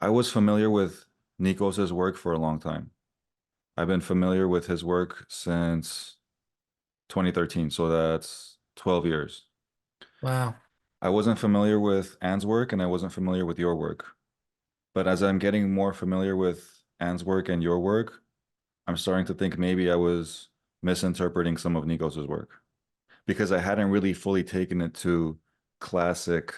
I was familiar with Nikos's work for a long time. I've been familiar with his work since 2013, so that's 12 years. Wow. I wasn't familiar with Anne's work and I wasn't familiar with your work. But as I'm getting more familiar with Anne's work and your work, I'm starting to think maybe I was misinterpreting some of Nikos's work because I hadn't really fully taken it to classic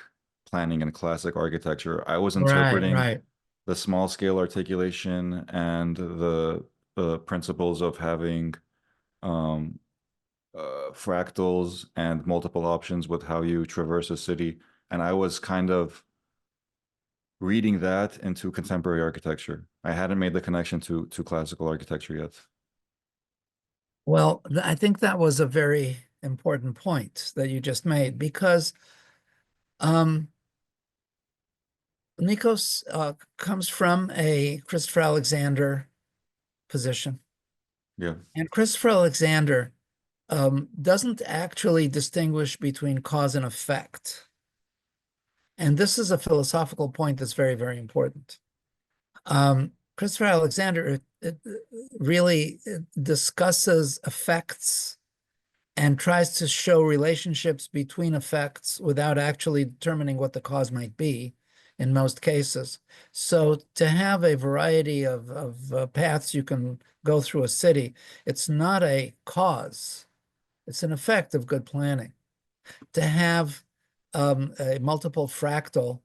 planning and classic architecture. I was Right, interpreting right. the small scale articulation and the principles of having um, fractals and multiple options with how you traverse a city. And I was kind of reading that into contemporary architecture. I hadn't made the connection to classical architecture yet. Well, I think that was a very important point that you just made because um, Nikos comes from a Christopher Alexander position. Yeah. And Christopher Alexander doesn't actually distinguish between cause and effect. And this is a philosophical point that's very, very important. Christopher Alexander really discusses effects and tries to show relationships between effects without actually determining what the cause might be in most cases. So to have a variety of paths you can go through a city, it's not a cause, it's an effect of good planning. To have a multiple fractal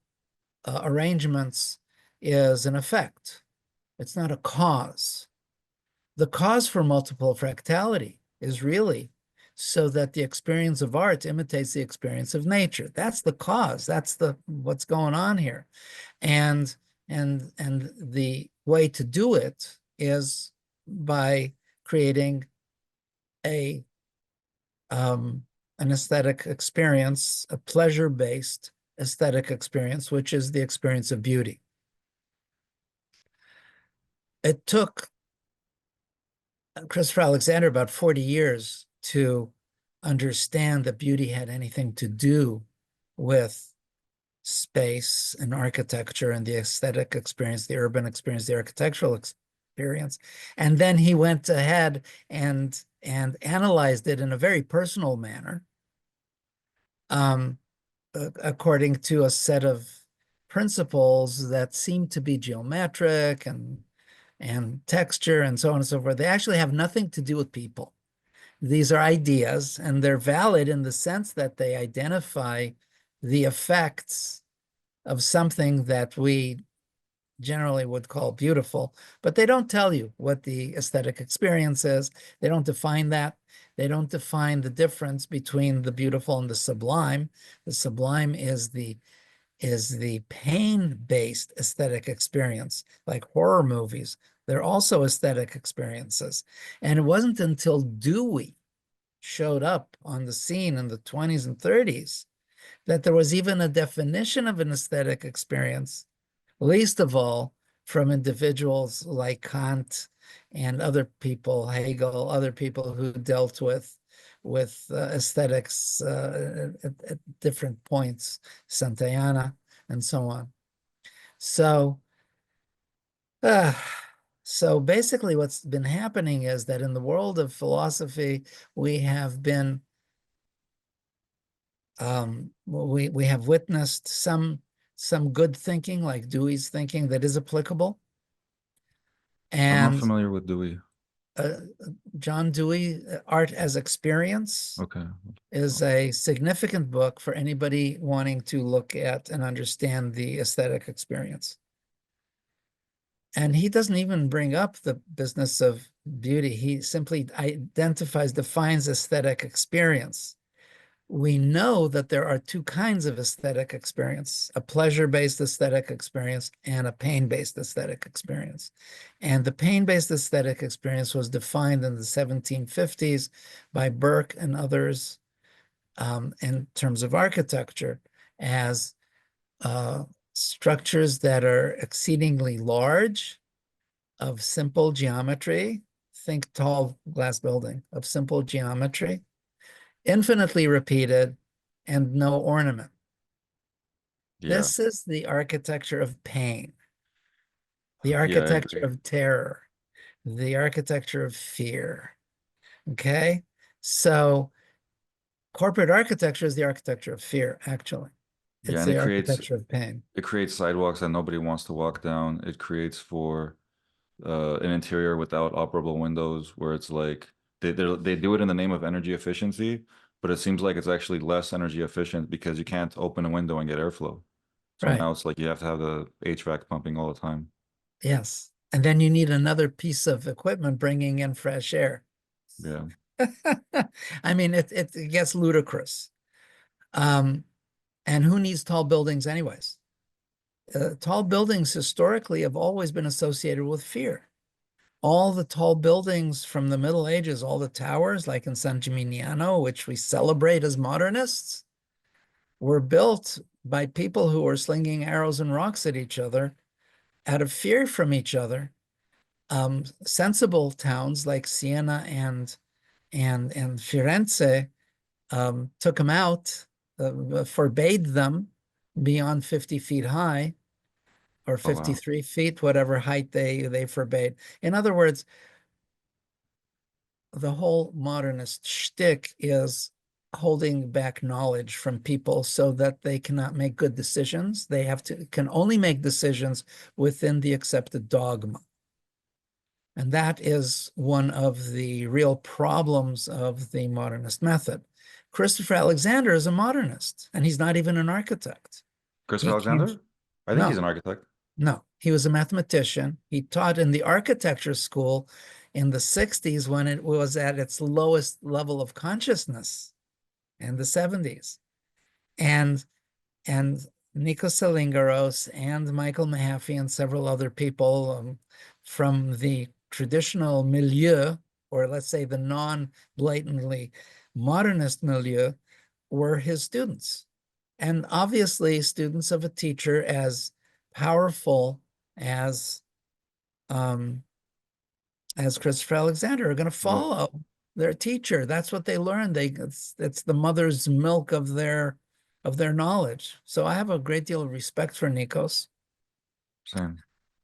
arrangements is an effect. It's not a cause. The cause for multiple fractality is really so that the experience of art imitates the experience of nature. That's the cause. That's the what's going on here. And and the way to do it is by creating a um, an aesthetic experience, a pleasure-based aesthetic experience, which is the experience of beauty. It took Christopher Alexander about 40 years to understand that beauty had anything to do with space and architecture and the aesthetic experience, the urban experience, the architectural experience. And then he went ahead and analyzed it in a very personal manner, um, according to a set of principles that seem to be geometric and texture and so on and so forth. They actually have nothing to do with people. These are ideas, and they're valid in the sense that they identify the effects of something that we generally would call beautiful, but they don't tell you what the aesthetic experience is. They don't define that. They don't define the difference between the beautiful and the sublime. The sublime is the pain-based aesthetic experience, like horror movies. They're also aesthetic experiences. And it wasn't until Dewey showed up on the scene in the 20s and 30s that there was even a definition of an aesthetic experience, least of all from individuals like Kant and other people, Hegel, other people who dealt with aesthetics at different points, Santayana, and so on. So, uh, so basically, what's been happening is that in the world of philosophy, we have been we have witnessed some good thinking, like Dewey's thinking, that is applicable, I'm not and familiar with Dewey. uh, John Dewey, Art as Experience, Okay. is a significant book for anybody wanting to look at and understand the aesthetic experience. And he doesn't even bring up the business of beauty. He simply identifies, defines aesthetic experience. We know that there are two kinds of aesthetic experience, a pleasure-based aesthetic experience and a pain-based aesthetic experience. And the pain-based aesthetic experience was defined in the 1750s by Burke and others in terms of architecture as uh, structures that are exceedingly large, of simple geometry. Think tall glass building of simple geometry, infinitely repeated, and no ornament. Yeah. This is the architecture of pain. the Yeah, I architecture agree. of terror, the architecture of fear. Okay. So corporate architecture is the architecture of fear, actually. Yeah, It's and the architecture of pain. it creates sidewalks that nobody wants to walk down. It creates for an interior without operable windows where it's like they do it in the name of energy efficiency, but it seems like it's actually less energy efficient because you can't open a window and get airflow. So Right. now it's like you have to have the HVAC pumping all the time. Yes. And then you need another piece of equipment bringing in fresh air. Yeah. I mean, it gets ludicrous. Um, and who needs tall buildings anyways? Tall buildings historically have always been associated with fear. All the tall buildings from the Middle Ages, all the towers, like in San Gimignano, which we celebrate as modernists, were built by people who were slinging arrows and rocks at each other out of fear from each other. Sensible towns like Siena and Firenze took them out, forbade them beyond 50 feet high or Oh wow. 53 feet, whatever height they forbade. In other words, the whole modernist shtick is holding back knowledge from people so that they cannot make good decisions. They can only make decisions within the accepted dogma. And that is one of the real problems of the modernist method. Christopher Alexander is a modernist, and he's not even an architect. Christopher He Alexander? I think he's no, an architect. no, he was a mathematician. He taught in the architecture school in the 60s when it was at its lowest level of consciousness in the 70s. And and Nikos Salingaros and Michael Mahaffey and several other people from the traditional milieu, or let's say the non-blatantly modernist milieu, were his students. And obviously, students of a teacher as powerful as um, as Christopher Alexander are going to Well, follow their teacher. That's what they learn. It's the mother's milk of their knowledge. So I have a great deal of respect for Nikos. same.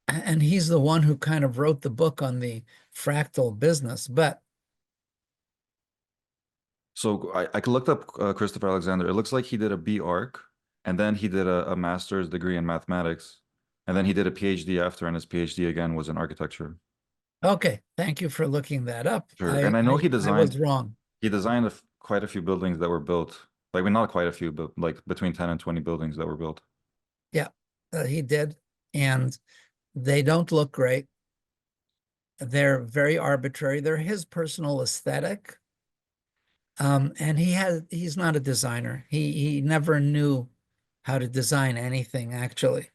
And he's the one who kind of wrote the book on the fractal business. But So I looked up Christopher Alexander. It looks like he did a B arc, and then he did a master's degree in mathematics, and then he did a PhD after, and his PhD again was in architecture. okay, thank you for looking that up. Sure. And I know I was wrong. he designed quite a few buildings that were built. Like, well, not quite a few, but like between 10 and 20 buildings that were built. Yeah, he did. And they don't look great. They're very arbitrary. They're his personal aesthetic. And he's not a designer. He never knew how to design anything, actually.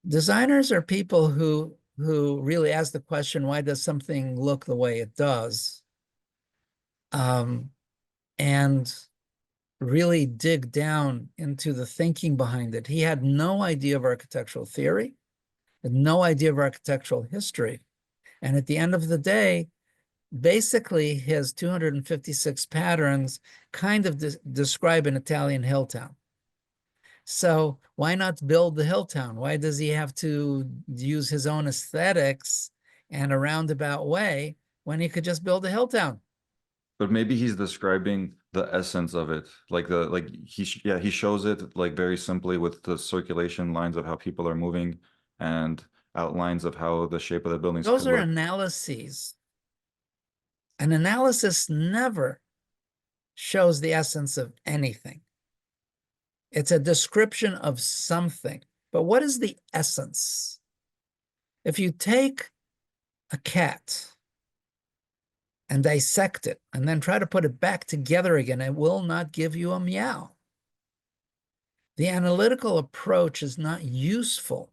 Designers are people who really ask the question, why does something look the way it does? Um, and really dig down into the thinking behind it. He had no idea of architectural theory, had no idea of architectural history. And at the end of the day, basically his 256 patterns kind of describe an Italian hill town. So why not build the hill town? Why does he have to use his own aesthetics and a roundabout way when he could just build a hill town? But maybe he's describing the essence of it. Like yeah, he shows it like very simply with the circulation lines of how people are moving and outlines of how the shape of the buildings Those could are look. analyses. An analysis never shows the essence of anything. It's a description of something. But what is the essence? If you take a cat and dissect it and then try to put it back together again, it will not give you a meow. The analytical approach is not useful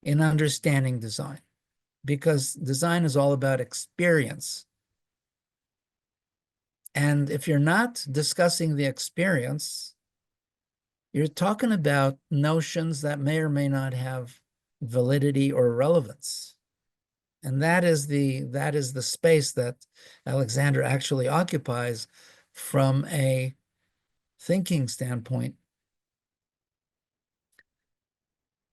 in understanding design because design is all about experience. And if you're not discussing the experience, you're talking about notions that may or may not have validity or relevance. And that is the space that Alexander actually occupies from a thinking standpoint.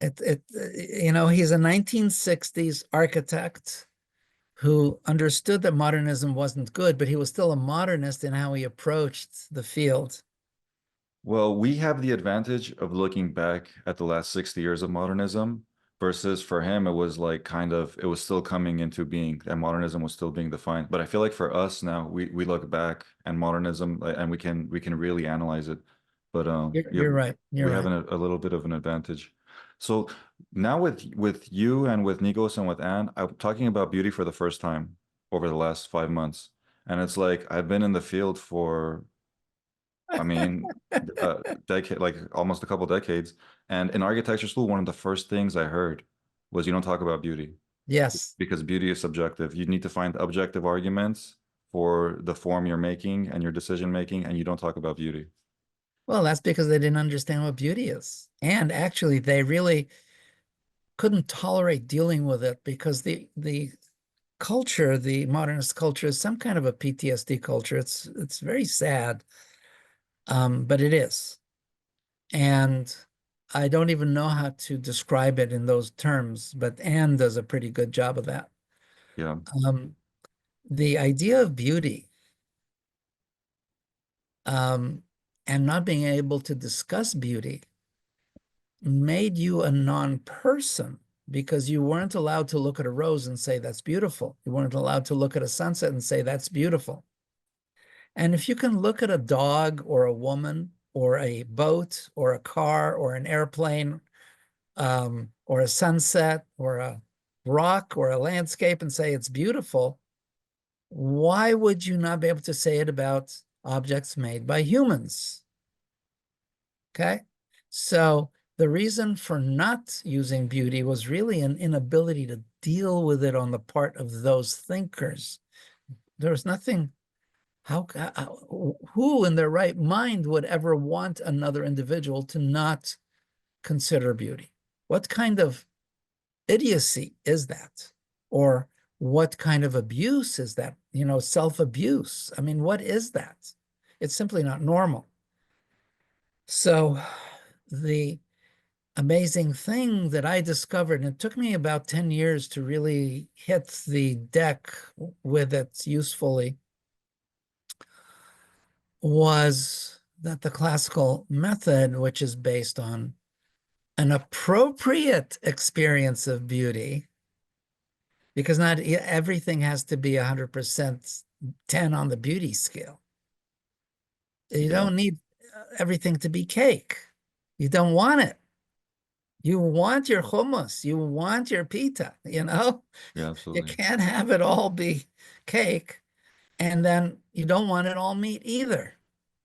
He's a 1960s architect who understood that modernism wasn't good, but he was still a modernist in how he approached the field. Well, we have the advantage of looking back at the last 60 years of modernism versus for him, it was like kind of, it was still coming into being and modernism was still being defined. But I feel like for us now, we look back and modernism and we can really analyze it. But yeah, You're right. You're we have right. a little bit of an advantage. So now with you and with Nikos and with Anne, I'm talking about beauty for the first time over the last 5 months. And it's like I've been in the field for I mean, decade, like almost a couple decades. And in architecture school, one of the first things I heard was you don't talk about beauty Yes. because beauty is subjective. You need to find objective arguments for the form you're making and your decision making, and you don't talk about beauty. Well, that's because they didn't understand what beauty is. And actually, they really couldn't tolerate dealing with it because the culture, the modernist culture, is some kind of a PTSD culture. It's very sad, but it is. And I don't even know how to describe it in those terms, but Anne does a pretty good job of that. Yeah, Um, the idea of beauty, um, and not being able to discuss beauty made you a non-person because you weren't allowed to look at a rose and say that's beautiful. You weren't allowed to look at a sunset and say that's beautiful. And if you can look at a dog or a woman or a boat or a car or an airplane, or a sunset or a rock or a landscape and say it's beautiful, why would you not be able to say it about objects made by humans? Okay. So the reason for not using beauty was really an inability to deal with it on the part of those thinkers. There was nothing, who in their right mind would ever want another individual to not consider beauty? What kind of idiocy is that? Or what kind of abuse is that? Self-abuse. I mean, what is that? It's simply not normal. So the amazing thing that I discovered, and it took me about 10 years to really hit the deck with it usefully, was that the classical method, which is based on an appropriate experience of beauty, because not everything has to be 100% 10 on the beauty scale. You yeah, don't need everything to be cake. You don't want it. You want your hummus. You want your pita, you know? yeah, You absolutely. can't have it all be cake. And then you don't want it all meat either,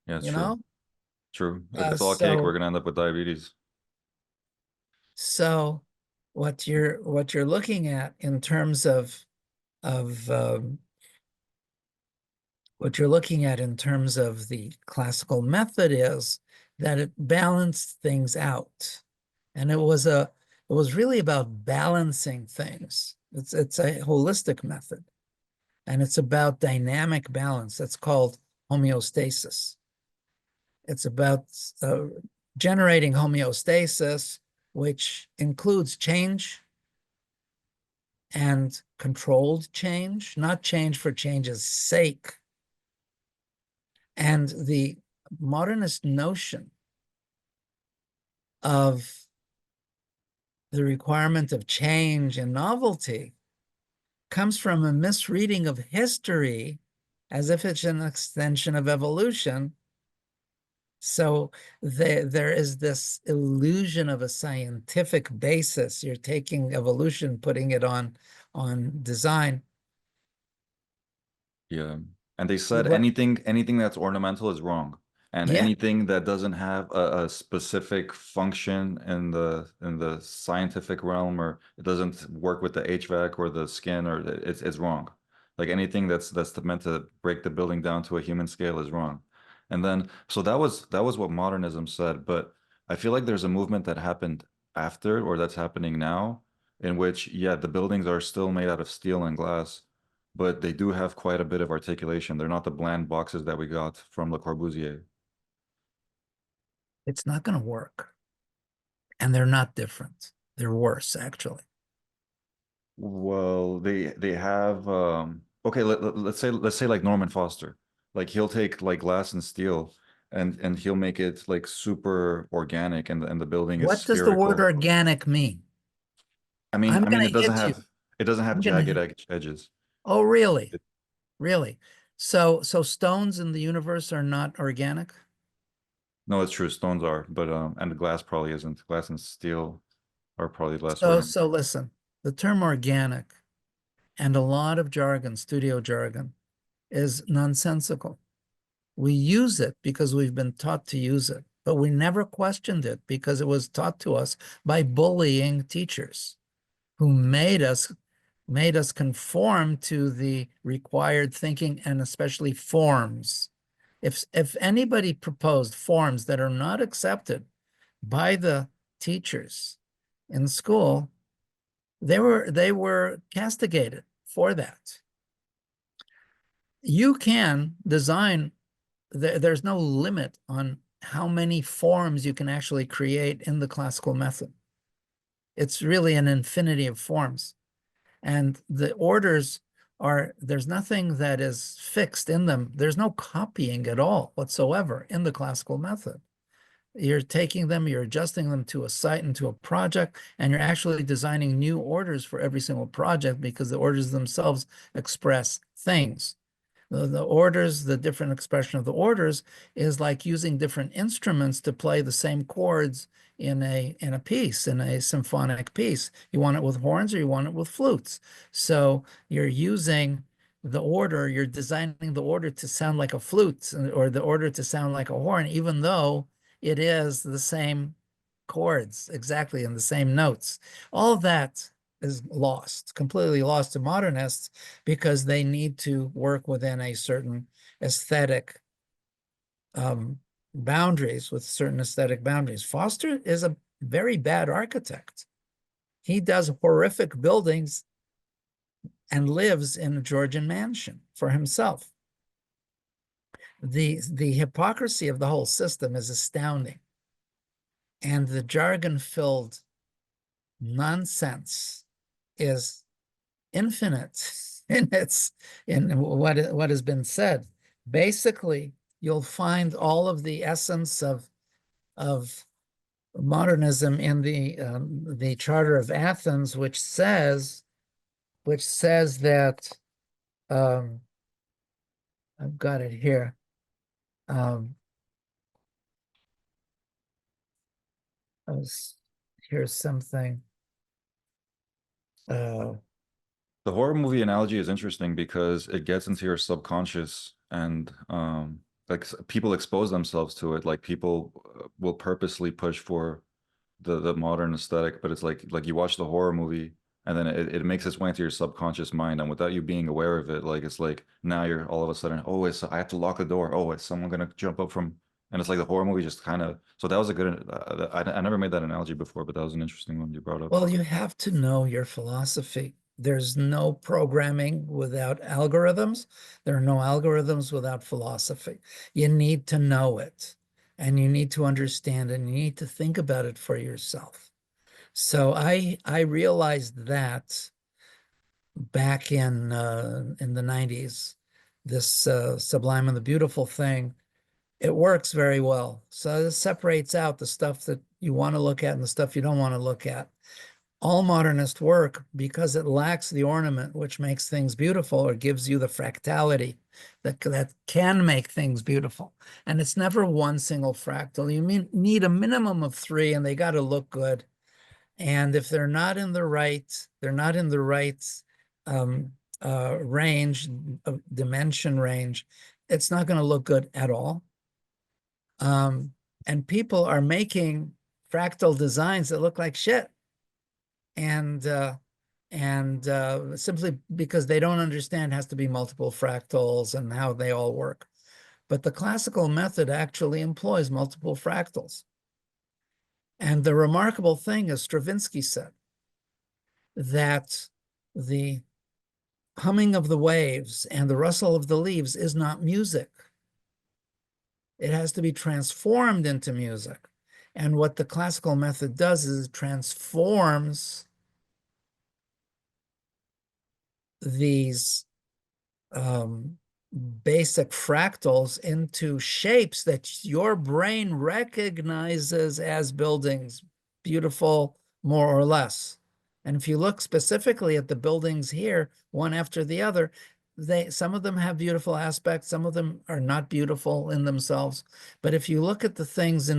Yeah, it's you true. know? True. If Uh, it's all cake, we're so gonna end up with diabetes. so what you're looking at in terms of what you're looking at in terms of the classical method is that it balanced things out. And it was really about balancing things. It's a holistic method and it's about dynamic balance. That's called homeostasis. It's about uh, generating homeostasis, which includes change and controlled change, not change for change's sake. And the modernist notion of the requirement of change and novelty comes from a misreading of history as if it's an extension of evolution. So there is this illusion of a scientific basis. You're taking evolution, putting it on design. Yeah. And they said What? anything that's ornamental is wrong. And Yeah, anything that doesn't have a specific function in the scientific realm or it doesn't work with the HVAC or the skin or it's wrong. Like anything that's meant to break the building down to a human scale is wrong. And then so that was what modernism said, but I feel like there's a movement that happened after or that's happening now in which yeah, the buildings are still made out of steel and glass but they do have quite a bit of articulation. They're not the bland boxes that we got from Le Corbusier. it's not going to work. And they're not different. They're worse, actually. Well, they have okay, let's say like Norman Foster. Like he'll take like glass and steel and he'll make it like super organic and the building is What does the word spherical. organic mean? I'm I mean gonna hit you. it doesn't have I'm gonna jagged hit. edges. Oh, really? It- Really? So stones in the universe are not organic? no, it's true, stones are, but and the glass probably isn't. Glass and steel are probably less So organic. so listen, the term organic and a lot of jargon, studio jargon, is nonsensical. We use it because we've been taught to use it, but we never questioned it because it was taught to us by bullying teachers who made us conform to the required thinking and especially forms. If anybody proposed forms that are not accepted by the teachers in school, they were castigated for that. You can design, there's no limit on how many forms you can actually create in the classical method. It's really an infinity of forms. And the orders there's nothing that is fixed in them. There's no copying at all whatsoever in the classical method. You're taking them, you're adjusting them to a site and to a project, and you're actually designing new orders for every single project because the orders themselves express things. The orders, the different expression of the orders is like using different instruments to play the same chords in a piece, in a symphonic piece. You want it with horns or you want it with flutes. So you're using the order, you're designing the order to sound like a flute or the order to sound like a horn, even though it is the same chords exactly and the same notes. All of that is lost, completely lost to modernists because they need to work within a certain aesthetic um, boundaries, with certain aesthetic boundaries. Foster is a very bad architect. He does horrific buildings and lives in a Georgian mansion for himself. The hypocrisy of the whole system is astounding. And the jargon-filled nonsense is infinite in what has been said. Basically, you'll find all of the essence of modernism in the Charter of Athens, which says that um, I've got it here. Um, here's something. Uh, The horror movie analogy is interesting because it gets into your subconscious and like people expose themselves to it. Like people will purposely push for the modern aesthetic, but it's like you watch the horror movie and then it makes its way into your subconscious mind, and without you being aware of it, like it's like now you're all of a sudden, oh, I have to lock the door. Oh, is someone gonna jump up from? And it's like the horror movie just kind of. So that was a good. I never made that analogy before, but that was an interesting one you brought up. well, you have to know your philosophy. There's no programming without algorithms. There are no algorithms without philosophy. You need to know it and you need to understand it and you need to think about it for yourself. So I realized that back in the 90s, this Sublime and the Beautiful thing, it works very well. So it separates out the stuff that you want to look at and the stuff you don't want to look at. All modernist work, because it lacks the ornament which makes things beautiful or gives you the fractality that can make things beautiful. And it's never one single fractal. Need a minimum of three and they got to look good. And if they're not in the right um, range, dimension range, it's not going to look good at all. Um, and people are making fractal designs that look like shit. And simply because they don't understand has to be multiple fractals and how they all work. But the classical method actually employs multiple fractals. And the remarkable thing, as Stravinsky said, that the humming of the waves and the rustle of the leaves is not music. It has to be transformed into music. And what the classical method does is it transforms these um, basic fractals into shapes that your brain recognizes as buildings, beautiful more or less. And if you look specifically at the buildings here, one after the other, some of them have beautiful aspects, some of them are not beautiful in themselves. But if you look at the things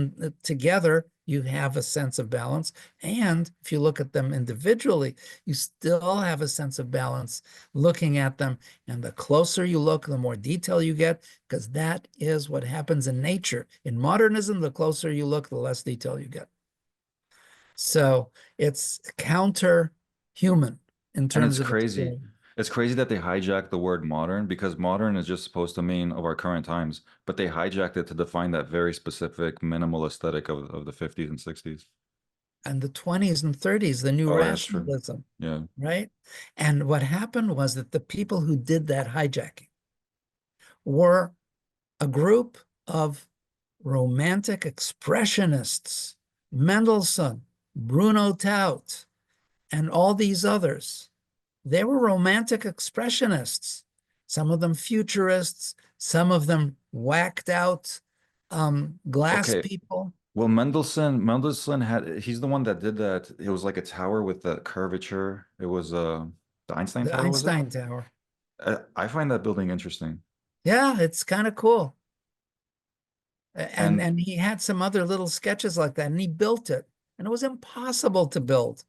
together, you have a sense of balance. And if you look at them individually, you still have a sense of balance looking at them. And the closer you look, the more detail you get, because that is what happens in nature. In modernism, the closer you look, the less detail you get. So it's counter-human in And it's terms of crazy. experience. It's crazy that they hijacked the word modern because modern is just supposed to mean of our current times, but they hijacked it to define that very specific minimal aesthetic of the 50s and 60s. And the 20s and 30s, the new Oh, yeah, it's true. rationalism, Yeah. right? And what happened was that the people who did that hijacking were a group of romantic expressionists, Mendelssohn, Bruno Taut, and all these others. They were romantic expressionists, some of them futurists, some of them whacked out glass Okay. people. Well, Mendelssohn had, he's the one that did that. It was like a tower with the curvature. It was the Einstein The Tower, was it? Einstein Tower. I find that building interesting. Yeah, it's kind of cool. And And he had some other little sketches like that, and he built it. And it was impossible to build.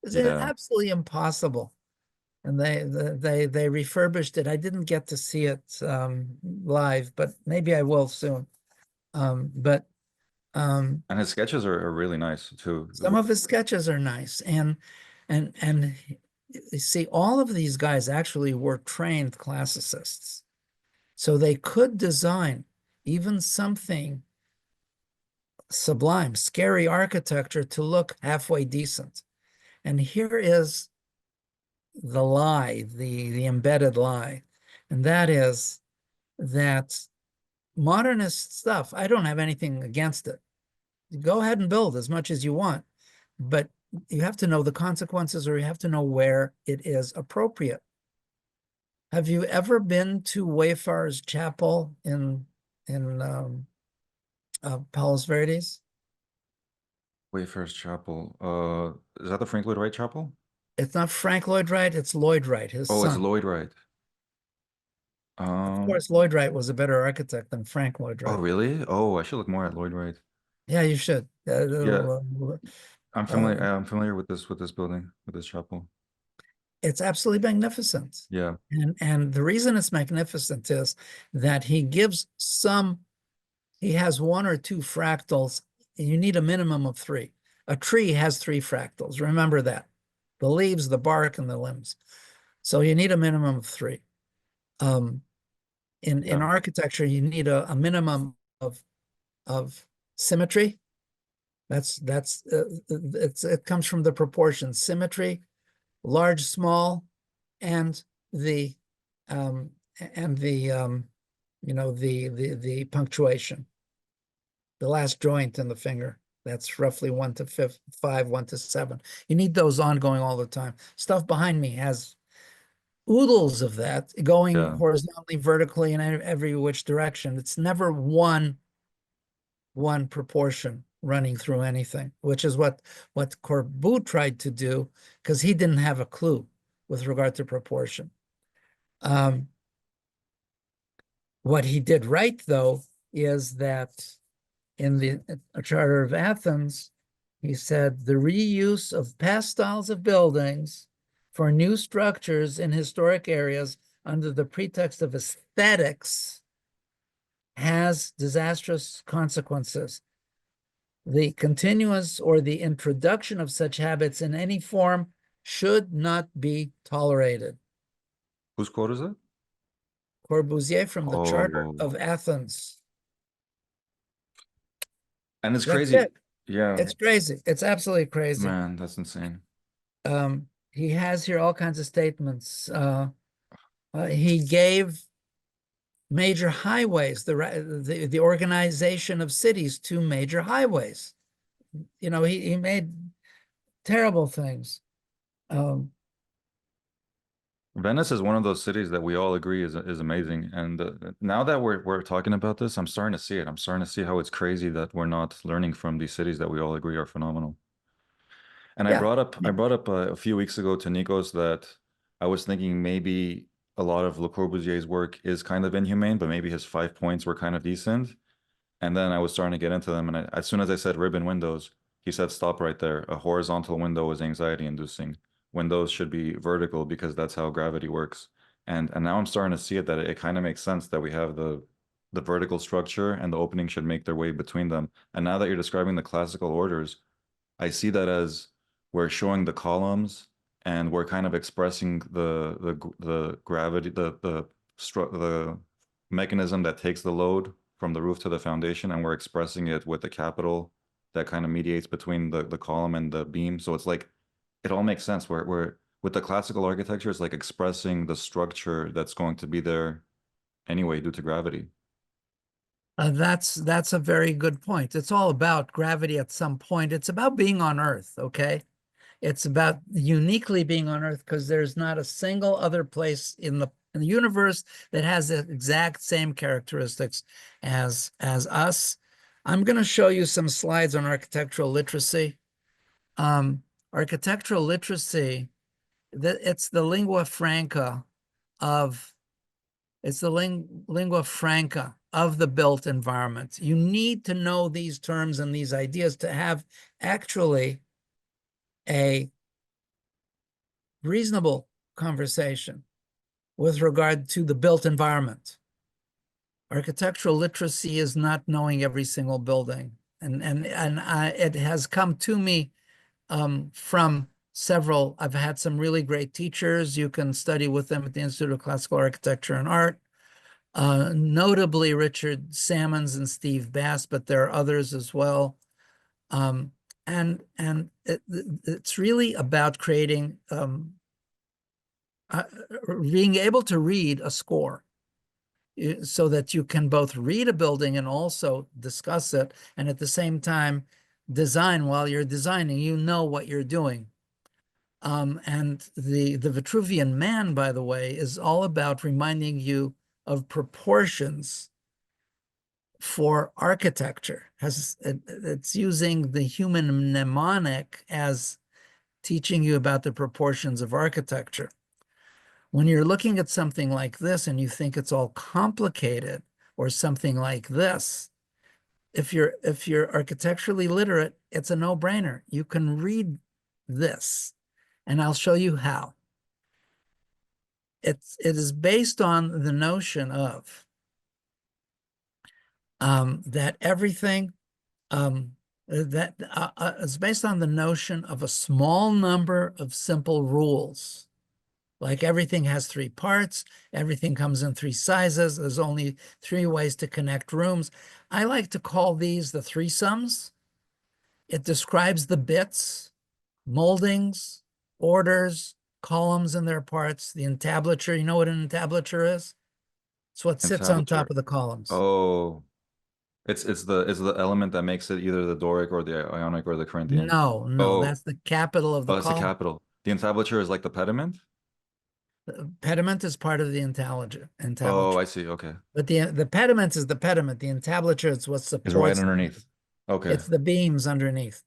It was yeah, absolutely impossible. And they refurbished it. I didn't get to see it live, but maybe I will soon. But um, and his sketches are really nice too. some of his sketches are nice, and you see, all of these guys actually were trained classicists, so they could design even something sublime, scary architecture to look halfway decent. And here is the lie, the embedded lie, and that is that modernist stuff, I don't have anything against it. Go ahead and build as much as you want, but you have to know the consequences, or you have to know where it is appropriate. Have you ever been to Wayfarer's Chapel in Palos Verdes? Wayfarer's Chapel. Is that the Frank Lloyd Wright Chapel? It's not Frank Lloyd Wright, it's Lloyd Wright, his Oh, it's son. Lloyd Wright. Of Um, course, Lloyd Wright was a better architect than Frank Lloyd oh, Wright. really? Oh, I should look more at Lloyd Wright. Yeah, you should. Yeah, I'm Uh, familiar. I'm familiar with this building, with this chapel. it's absolutely magnificent. Yeah, And the reason it's magnificent is that he has one or two fractals. You need a minimum of three. A tree has three fractals. Remember that. The leaves, the bark, and the limbs. So you need a minimum of three. Um, in yeah. architecture, you need a minimum of symmetry. It comes from the proportions: symmetry, large, small, and the um, and the the punctuation, the last joint in the finger. That's roughly 1 to 5, 1 to 7. You need those ongoing all the time. Stuff behind me has oodles of that going Yeah. horizontally, vertically, in every which direction. It's never one proportion running through anything, which is what Corbu tried to do, because he didn't have a clue with regard to proportion. Um, what he did right, though, is that in the Charter of Athens, he said the reuse of past styles of buildings for new structures in historic areas under the pretext of aesthetics has disastrous consequences. The continuous or the introduction of such habits in any form should not be tolerated. Whose quote is it? Corbusier from the Charter Oh, of Athens. and it's That's crazy. it. Yeah, It's crazy. It's absolutely crazy. man, that's insane. He has here all kinds of statements. He gave major highways, the organization of cities to major highways. he made terrible things. Um, Venice is one of those cities that we all agree is amazing. And now that we're talking about this, I'm starting to see it. I'm starting to see how it's crazy that we're not learning from these cities that we all agree are phenomenal. And I yeah. brought up I brought up a few weeks ago to Nikos that I was thinking maybe a lot of Le Corbusier's work is kind of inhumane, but maybe his 5 points were kind of decent. And then I was starting to get into them, and as soon as I said ribbon windows, he said stop right there. A horizontal window is anxiety inducing. Windows should be vertical because that's how gravity works. And now I'm starting to see it that it kind of makes sense that we have the vertical structure and the opening should make their way between them. And now that you're describing the classical orders, I see that as we're showing the columns and we're kind of expressing the gravity, the mechanism that takes the load from the roof to the foundation, and we're expressing it with the capital that kind of mediates between the column and the beam. So it's like it all makes sense. We're with the classical architecture, it's like expressing the structure that's going to be there anyway due to gravity. That's a very good point. It's all about gravity at some point. It's about being on Earth, okay? It's about uniquely being on Earth because there's not a single other place in the universe that has the exact same characteristics as us. I'm going to show you some slides on architectural literacy. Um, Architectural literacy, it's the lingua franca of it's the lingua franca of the built environment. You need to know these terms and these ideas to have actually a reasonable conversation with regard to the built environment. Architectural literacy is not knowing every single building. It has come to me from several. I've had some really great teachers. You can study with them at the Institute of Classical Architecture and Art. Notably Richard Salmons and Steve Bass, but there are others as well. It's really about creating, being able to read a score so that you can both read a building and also discuss it, and at the same time design. While you're designing, you know what you're doing. And the Vitruvian Man, by the way, is all about reminding you of proportions for architecture. It's using the human mnemonic as teaching you about the proportions of architecture. When you're looking at something like this and you think it's all complicated, or something like this, if you're architecturally literate, it's a no-brainer. You can read this, and I'll show you how. It is based on the notion of that everything that is based on the notion of a small number of simple rules. Like everything has three parts, everything comes in three sizes, there's only three ways to connect rooms. I like to call these the three sums. It describes the bits, moldings, orders, columns and their parts, the entablature. You know what an entablature is? It's what sits on top Entablature. of the columns. Oh, it's the element that makes it either the Doric or the Ionic or the Corinthian. No, no, Oh, that's the capital of the oh, it's the column. capital. The entablature is like the pediment. The pediment is part of the Oh, entablature. I see. Okay, But the pediment is the pediment. The entablature is what is right supports. underneath. Okay, It's the beams underneath.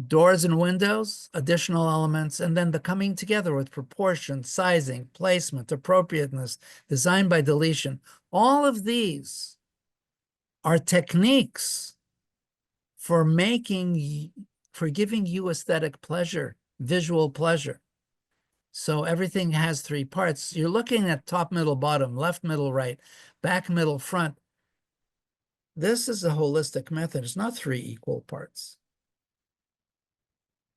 Doors and windows, additional elements, and then the coming together with proportion, sizing, placement, appropriateness, design by deletion. All of these are techniques for for giving you aesthetic pleasure, visual pleasure. So everything has three parts. You're looking at top, middle, bottom, left, middle, right, back, middle, front. This is a holistic method. It's not three equal parts.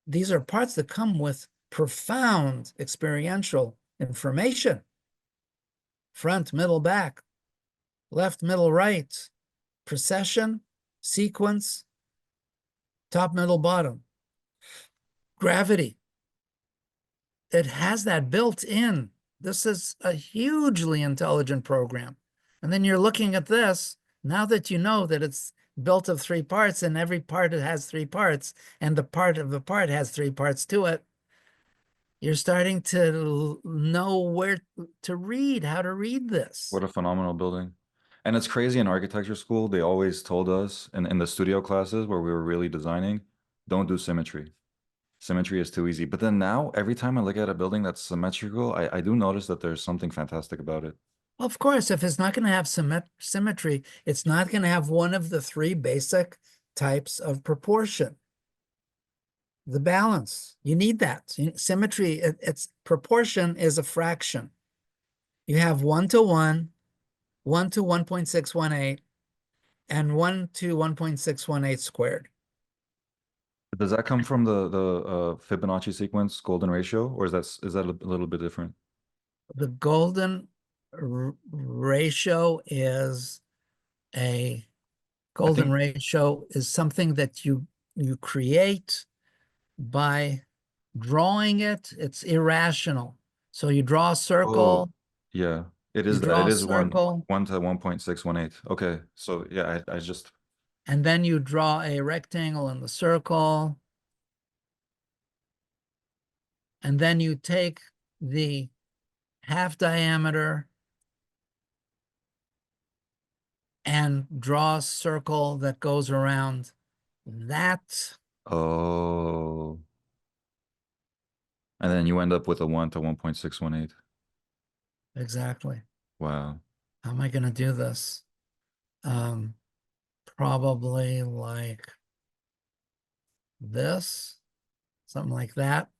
These are parts that come with profound experiential information. Front, middle, back, left, middle, right, precession, sequence, top, middle, bottom, gravity. It has that built in. This is a hugely intelligent program. And then you're looking at this, now that you know that built of three parts, and every part has three parts, and the part of the part has three parts to it, you're starting to know where to read, how to read this. What a phenomenal building. And it's crazy in architecture school, they always told us in the studio classes where we were really designing, don't do symmetry. Symmetry is too easy. But then now, every time I look at a building that's symmetrical, I do notice that there's something fantastic about it. Of course, if it's not going to have symmetry, it's not going to have one of the three basic types of proportion. The balance, you need that. Symmetry, it's proportion is a fraction. You have 1 to 1, 1 to 1.618, and 1 to 1.618 squared. Does that come from the Fibonacci sequence golden ratio, or is that a little bit different? The golden ratio is a I golden think, ratio is something that you create by drawing it. It's irrational. So you draw a oh, circle, yeah, it you is that. draw It a is circle, 1 to 1.618. Okay, so yeah, I just and then you draw a rectangle in the circle, and then you take the half diameter and draw a circle that goes around that. oh, and then you end up with a 1 to 1.618. Exactly. Wow. How am I going to do this? Um, Probably like this, something like that.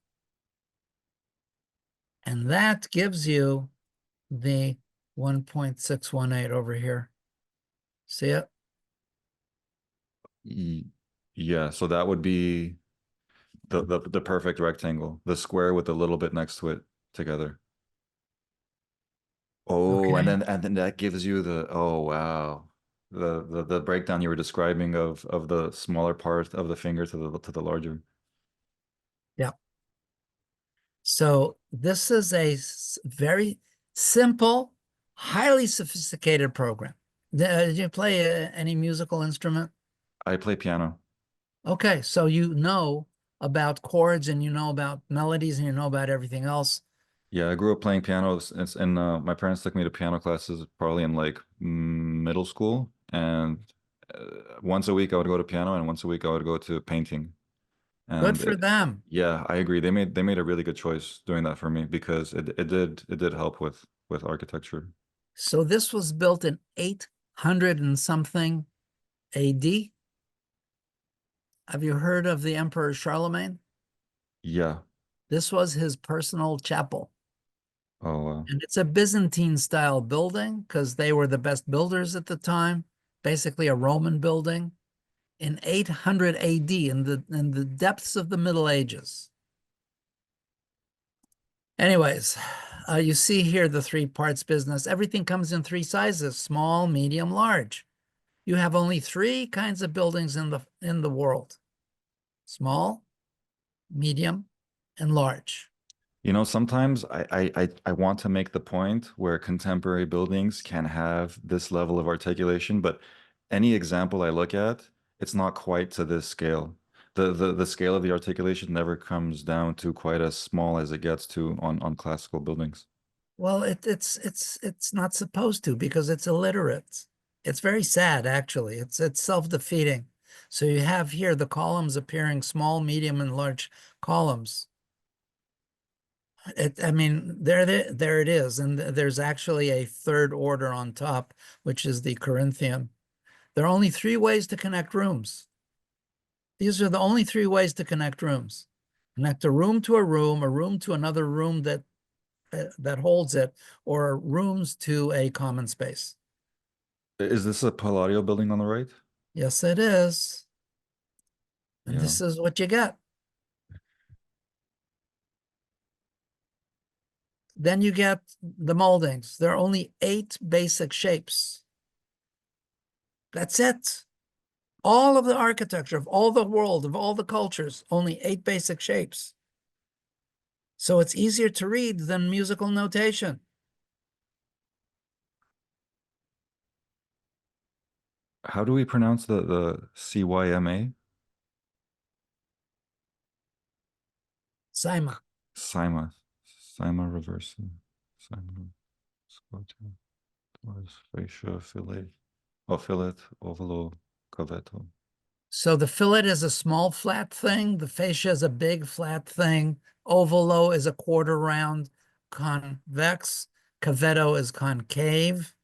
And that gives you the 1.618 over here. See it? Y- Yeah, so that would be the perfect rectangle, the square with a little bit next to it together. Oh, and Okay. then that gives you the oh wow. The breakdown you were describing of the smaller part of the finger to the larger. Yeah. So this is a very simple, highly sophisticated program. Did you play any musical instrument? I play piano. Okay, so you know about chords and you know about melodies and you know about everything else. Yeah, I grew up playing piano and my parents took me to piano classes probably in like middle school and once a week I would go to piano and once a week I would go to painting. Good And for them. yeah, I agree. They made a really good choice doing that for me because it did help with architecture. So this was built in 800 and something AD. Have you heard of the Emperor Charlemagne? Yeah. This was his personal chapel. Oh, wow. And it's a Byzantine style building because they were the best builders at the time, basically a Roman building in 800 AD in the depths of the Middle Ages. Anyways, you see here the three parts business. Everything comes in three sizes: small, medium, large. You have only three kinds of buildings in the world: small, medium, and large. Sometimes I want to make the point where contemporary buildings can have this level of articulation, but any example I look at, it's not quite to this scale. The scale of the articulation never comes down to quite as small as it gets to on classical buildings. Well, it's not supposed to because it's illiterate. It's very sad, actually. It's self-defeating. So you have here the columns appearing small, medium, and large columns. I mean, there it is, and there's actually a third order on top, which is the Corinthian. There are only three ways to connect rooms. These are the only three ways to connect rooms. Connect a room to another room that holds it, or rooms to a common space. Is this a Palladio building on the right? Yes, it is. And Yeah. this is what you get. Then you get the moldings. There are only 8 basic shapes. That's it. All of the architecture of all the world, of all the cultures, only 8 basic shapes. So it's easier to read than musical notation. How do we pronounce the CYMA? Cyma. Cyma. Cyma reversa. Cyma squata. Towards fascia fillet. Oh, fillet, ovalo, cavetto. So the fillet is a small flat thing. The fascia is a big flat thing. Ovalo is a quarter round convex. Cavetto is concave.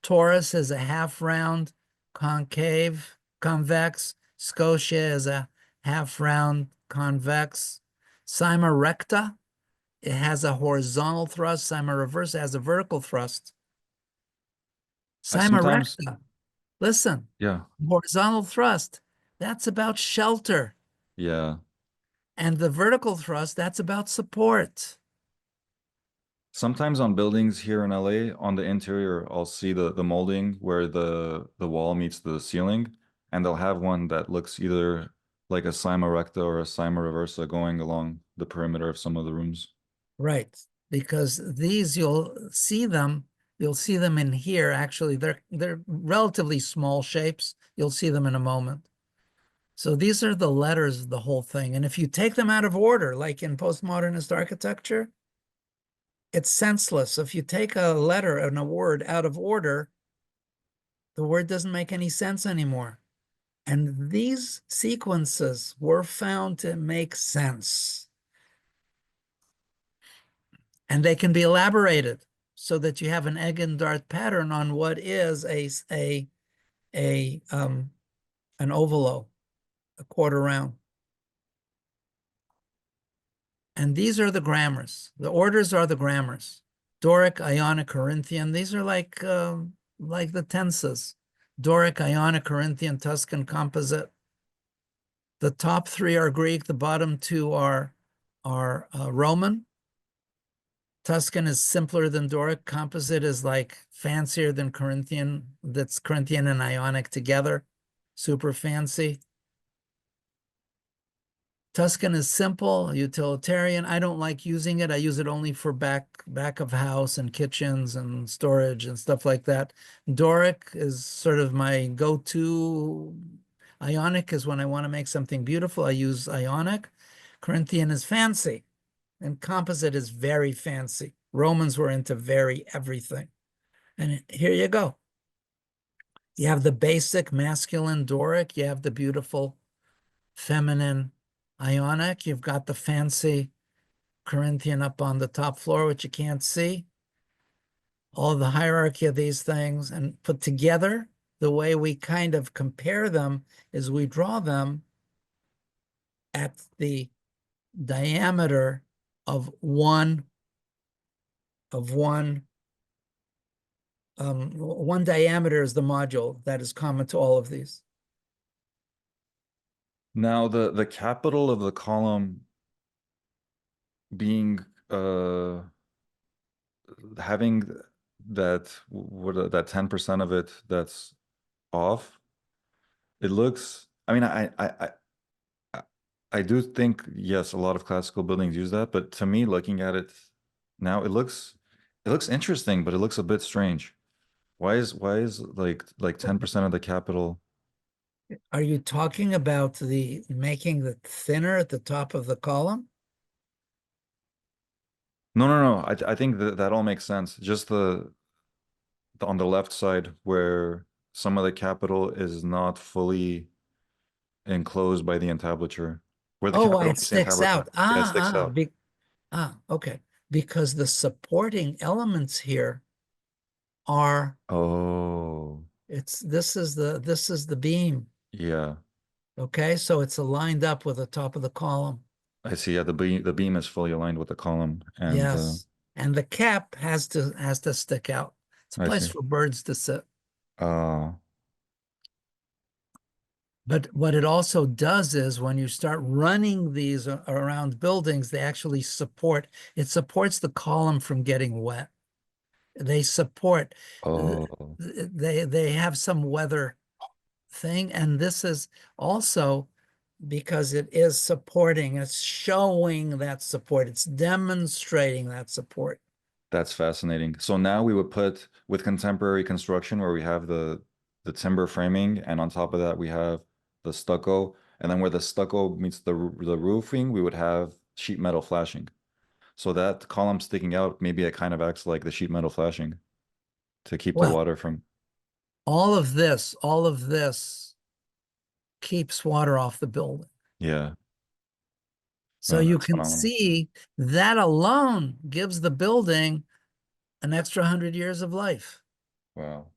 Torus is a half round concave, convex. Scotia is a half round convex. Cyma recta, it has a horizontal thrust. Cyma reversa has a vertical thrust. I Cyma sometimes, recta, listen, yeah, horizontal thrust, that's about shelter. yeah. And the vertical thrust, that's about support. Sometimes on buildings here in LA, on the interior, I'll see the molding where the wall meets the ceiling, and they'll have one that looks either like a cyma recta or a cyma reversa going along the perimeter of some of the rooms. Right. Because these you'll see them in here. Actually, they're relatively small shapes. You'll see them in a moment. So these are the letters of the whole thing. And if you take them out of order, like in postmodernist architecture, it's senseless. If you take a letter and a word out of order, the word doesn't make any sense anymore. And these sequences were found to make sense. And they can be elaborated so that you have an egg and dart pattern on what is a an ovalo, a quarter round. And these are the grammars. The orders are the grammars. Doric, Ionic, Corinthian. These are like the tenses. Doric, Ionic, Corinthian, Tuscan, Composite. The top three are Greek. The bottom two are Roman. Tuscan is simpler than Doric. Composite is like fancier than Corinthian. That's Corinthian and Ionic together. Super fancy. Tuscan is simple, utilitarian. I don't like using it. I use it only for back of house and kitchens and storage and stuff like that. Doric is sort of my go-to. Ionic is when I want to make something beautiful. I use Ionic. Corinthian is fancy, and composite is very fancy. Romans were into very everything. And here you go. You have the basic masculine Doric. You have the beautiful feminine Ionic. You've got the fancy Corinthian up on the top floor, which you can't see. All the hierarchy of these things and put together, the way we kind of compare them is we draw them at the diameter of one one diameter is the module that is common to all of these. Now the capital of the column being having that 10% of it that's off, it looks, I mean, I I do think, yes, a lot of classical buildings use that, but to me, looking at it now, it looks interesting, but it looks a bit strange. Why is like 10% of the capital? Are you talking about the making the thinner at the top of the column? No, no, no. I think that that all makes sense. Just on the left side where some of the capital is not fully enclosed by the entablature, where the Oh, why capital it meets the sticks entablature. out. Yeah, it sticks out. Okay. Because the supporting elements here are Oh, this is the beam. yeah. Okay, so it's aligned up with the top of the column. I see. Yeah, the beam is fully aligned with the column, and Yes. And the cap has to stick out. It's a I place see. for birds to sit. Uh, But what it also does is when you start running these around buildings, they actually it supports the column from getting wet. They support, oh, they have some weather thing. And this is also because it is supporting, it's showing that support, it's demonstrating that support. that's fascinating. So now we would put with contemporary construction where we have the timber framing, and on top of that we have the stucco, and then where the stucco meets the roofing, we would have sheet metal flashing. So that column sticking out, maybe it kind of acts like the sheet metal flashing to keep the Well, water from. all of this keeps water off the building. Yeah, So no, you that's can phenomenal. see that alone gives the building an extra 100 years of life. Wow.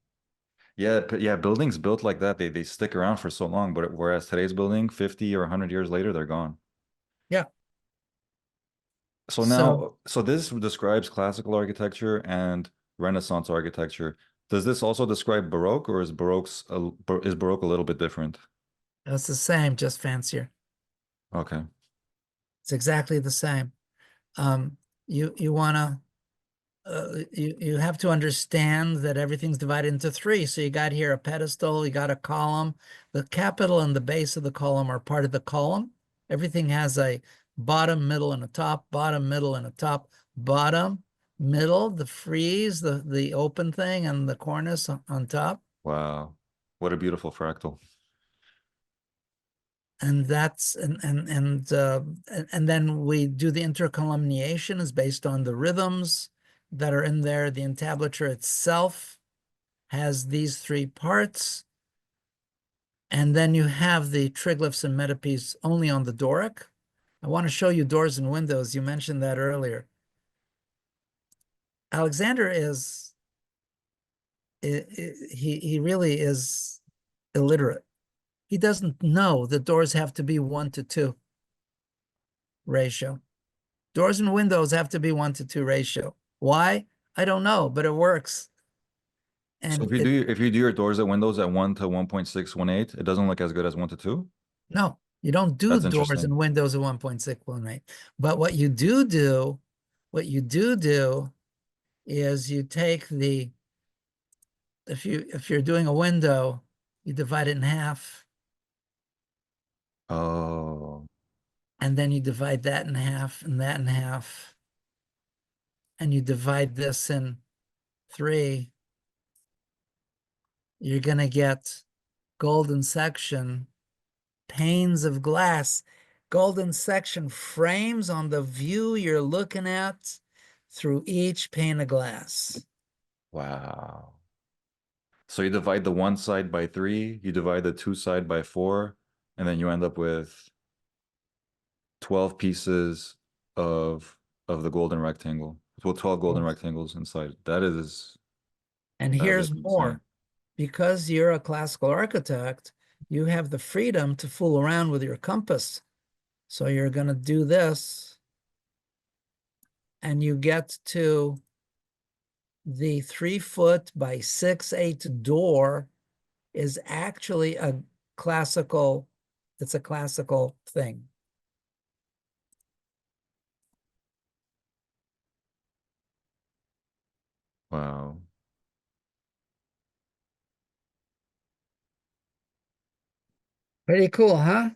Yeah, but yeah, buildings built like that, they stick around for so long, but whereas today's building, 50 or 100 years later, they're gone. Yeah. So So now, so this describes classical architecture and Renaissance architecture. Does this also describe Baroque, or is Baroque a little bit different? that's the same, just fancier. Okay. It's exactly the same. Um, you wanna you have to understand that everything's divided into three. So you got here a pedestal, you got a column. The capital and the base of the column are part of the column. Everything has a bottom, middle, and a top, bottom, middle, and a top, bottom, middle, the frieze, the open thing, and the cornice on top. Wow. What a beautiful fractal. And that's and then we do the intercolumniation is based on the rhythms that are in there. The entablature itself has these three parts, and then you have the triglyphs and metopes only on the Doric. I want to show you doors and windows. You mentioned that earlier. Alexander he really is illiterate. He doesn't know that doors have to be 1:2 ratio. Doors and windows have to be 1:2 ratio. Why? I don't know, but it works. So And it if you do your doors and windows at 1 to 1.618, it doesn't look as good as 1 to 2? No, you don't do That's doors interesting. and windows at 1.618. But what you do is you take the if you're doing a window, you divide it in half, Oh, and then you divide that in half and that in half, and you divide this in three. You're gonna get golden section, panes of glass, golden section frames on the view you're looking at through each pane of glass. wow. So you divide the one side by 3, you divide the two side by 4, and then you end up with 12 pieces of the golden rectangle. Well, 12 golden Yes. rectangles inside. And That is here's insane. more. Because you're a classical architect, you have the freedom to fool around with your compass. So you're going to do this, and you get to the 3 foot by 6'8" door is actually classical, it's a classical thing. Wow. Pretty cool, huh?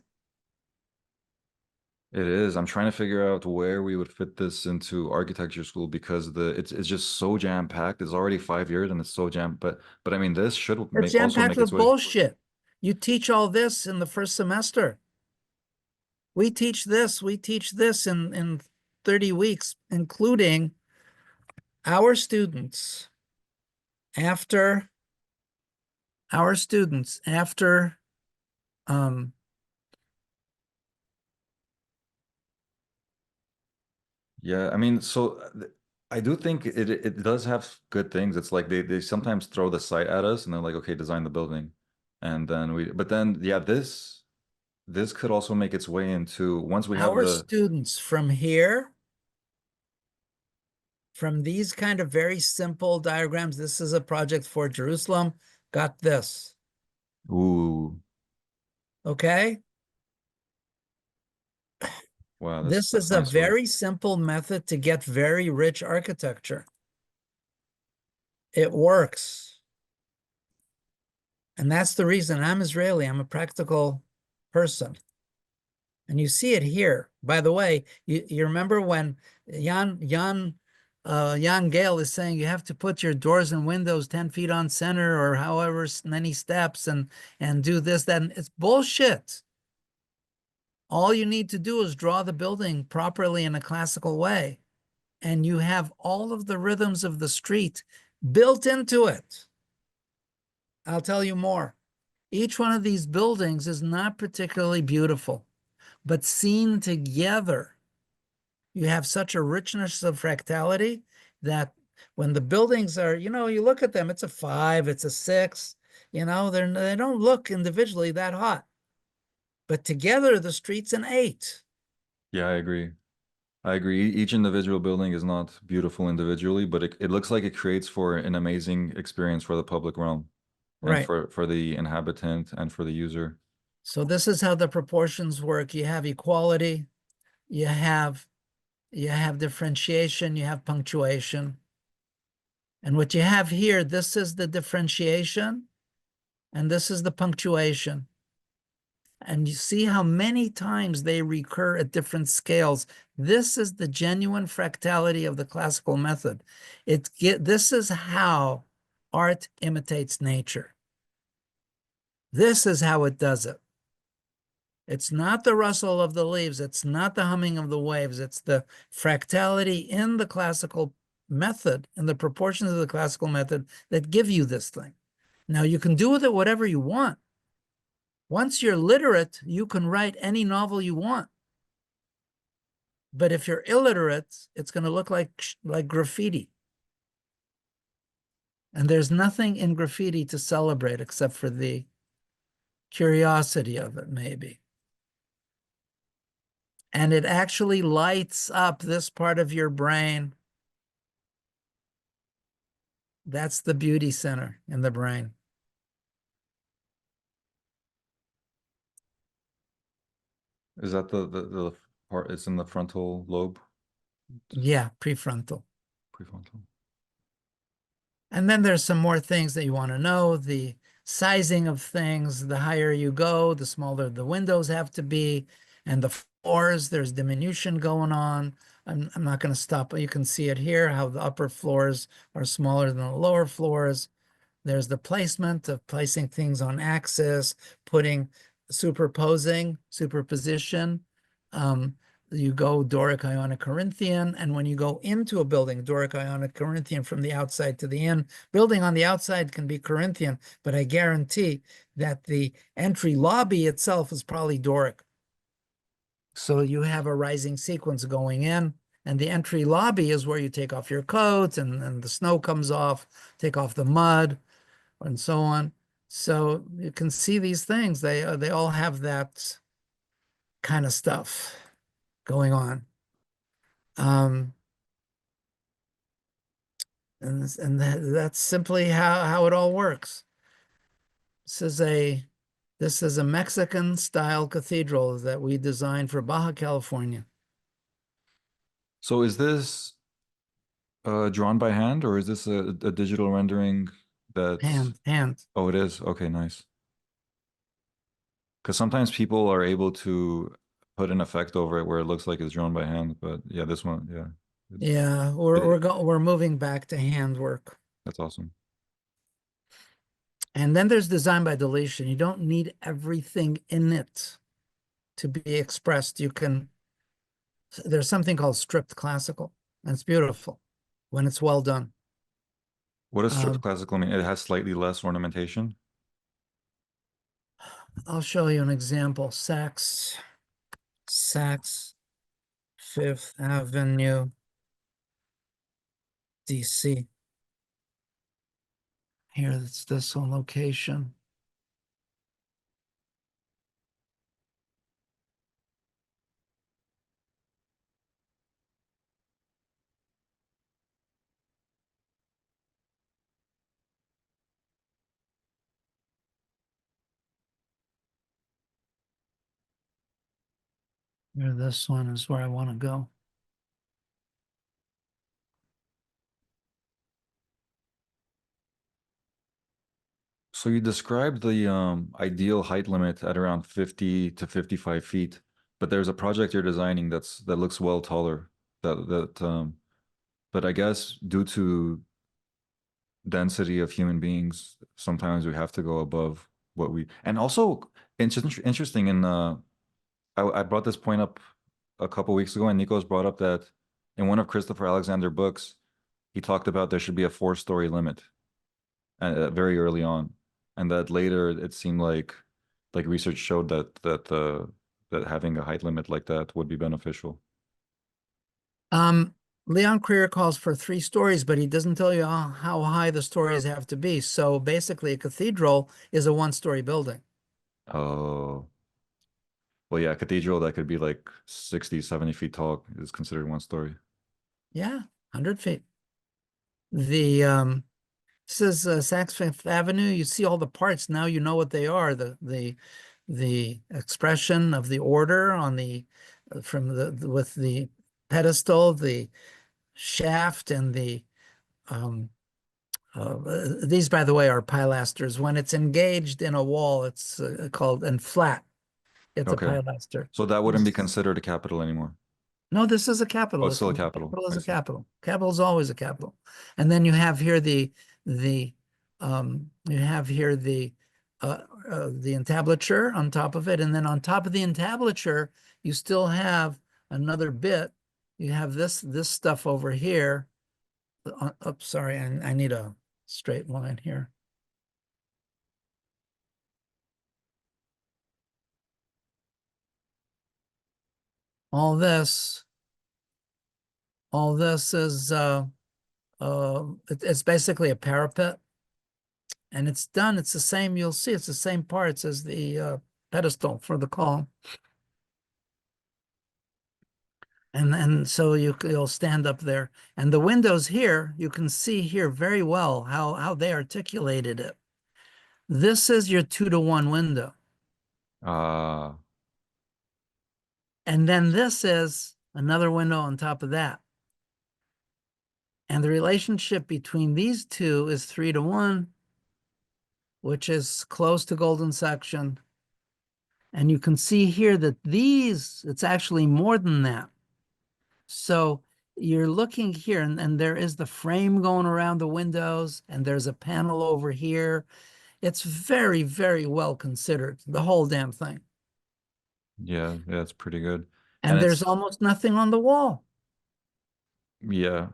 It is. I'm trying to figure out where we would fit this into architecture school because it's just so jam packed. It's already 5 years and it's so jam. But I mean, this should It's also jam-packed make its with way. bullshit. You teach all this in the first semester. We teach this in 30 weeks, including our students after after um Yeah, I mean, so I do think it does have good things. It's like they sometimes throw the site at us and they're like, okay, design the building, and then but then yeah, this could also make its way into once we have our the students from here, from these kind of very simple diagrams. This is a project for Jerusalem, got this. ooh, Okay, wow, this is that's a nice work. very simple method to get very rich architecture. It works. And that's the reason I'm Israeli. I'm a practical person. And you see it here. By the way, you remember when Jan Jan Gale is saying you have to put your doors and windows 10 feet on center or however many steps and do this, that. And it's bullshit. All you need to do is draw the building properly in a classical way, and you have all of the rhythms of the street built into it. I'll tell you more. Each one of these buildings is not particularly beautiful, but seen together, you have such a richness of fractality that when the buildings are, you look at them, it's a 5, it's a 6, they don't look individually that hot. But together, the street's an 8. Yeah, I agree. I agree. Each individual building is not beautiful individually, but it looks like it creates for an amazing experience for the public realm and Right. for the inhabitant and for the user. So this is how the proportions work. You have equality, you have you have differentiation, you have punctuation. And what you have here, this is the differentiation, and this is the punctuation. And you see how many times they recur at different scales. This is the genuine fractality of the classical method. This is how art imitates nature. This is how it does it. It's not the rustle of the leaves. It's not the humming of the waves. It's the fractality in the classical method, in the proportions of the classical method that give you this thing. Now, you can do with it whatever you want. Once you're literate, you can write any novel you want. But if you're illiterate, it's going to look like graffiti. And there's nothing in graffiti to celebrate except for the curiosity of it, maybe. And it actually lights up this part of your brain. That's the beauty center in the brain. Is that the part? It's in the frontal lobe, Yeah, prefrontal. prefrontal. And then there's some more things that you want to know. The sizing of things, the higher you go, the smaller the windows have to be. And the floors, there's diminution going on. I'm not going to stop, but you can see it here, how the upper floors are smaller than the lower floors. There's the placement of placing things on axis, superposition. Um, you go Doric, Ionic, Corinthian, and when you go into a building, Doric, Ionic, Corinthian from the outside to the in, building on the outside can be Corinthian, but I guarantee that the entry lobby itself is probably Doric. So you have a rising sequence going in, and the entry lobby is where you take off your coat and the snow comes off, take off the mud, and so on. So you can see these things. They all have that kind of stuff going on. Um, and that's simply how it all works. This is a this is a Mexican style cathedral that we designed for Baja California. So is this drawn by hand, or is this a digital rendering that's... Hand. Oh, it is. Okay, nice. Because sometimes people are able to put an effect over it where it looks like it's drawn by hand, but yeah, this one, yeah, Yeah, it, we're moving back to handwork. that's awesome. And then there's design by deletion. You don't need everything in it to be expressed. There's something called stripped classical, and it's beautiful when it's well done. What does stripped Um, classical mean? It has slightly less ornamentation. I'll show you an example. Saks, Fifth Avenue, DC. Here, it's this one location. Here, this one is where I want to go. So you described the ideal height limit at around 50 to 55 feet, but there's a project you're designing that looks well taller. That But I guess due to density of human beings, sometimes we have to go above what we, and also interesting in I brought this point up a couple weeks ago, and Nico's brought up that in one of Christopher Alexander books, he talked about there should be a four-story limit very early on, and that later it seemed like research showed that having a height limit like that would be beneficial. Um, Leon Creer calls for 3 stories, but he doesn't tell you how high the stories have to be. So basically, a cathedral is a one-story building. Oh, well, yeah, a cathedral that could be like 60, 70 feet tall is considered one story. Yeah, 100 feet. The This is Saks Fifth Avenue. You see all the parts now. You know what they are. The expression of the order on the from with the pedestal, the shaft, and the um, these, by the way, are pilasters. When it's engaged in a wall, it's called, and flat, it's a Okay. pilaster. So that wouldn't be This considered a capital anymore. No, this is a Oh, capital. it's A still a capital. capital is I a see. capital. Capital is always a capital. And then you have here the entablature on top of it, and then on top of the entablature, you still have another bit. You have this stuff over here. Oh, sorry, I need a straight line here. All this, all this is it's basically a parapet. And it's done. It's the same. You'll see it's the same parts as the pedestal for the column. And so you'll stand up there. And the windows here, you can see here very well how they articulated it. This is your 2-to-1 window. Uh, And then this is another window on top of that. And the relationship between these two is 3-to-1, which is close to golden section. And you can see here that it's actually more than that. So you're looking here, and there is the frame going around the windows, and there's a panel over here. It's very, very well considered, the whole damn thing. yeah, it's pretty good. And And there's it's, almost nothing on the wall. yeah.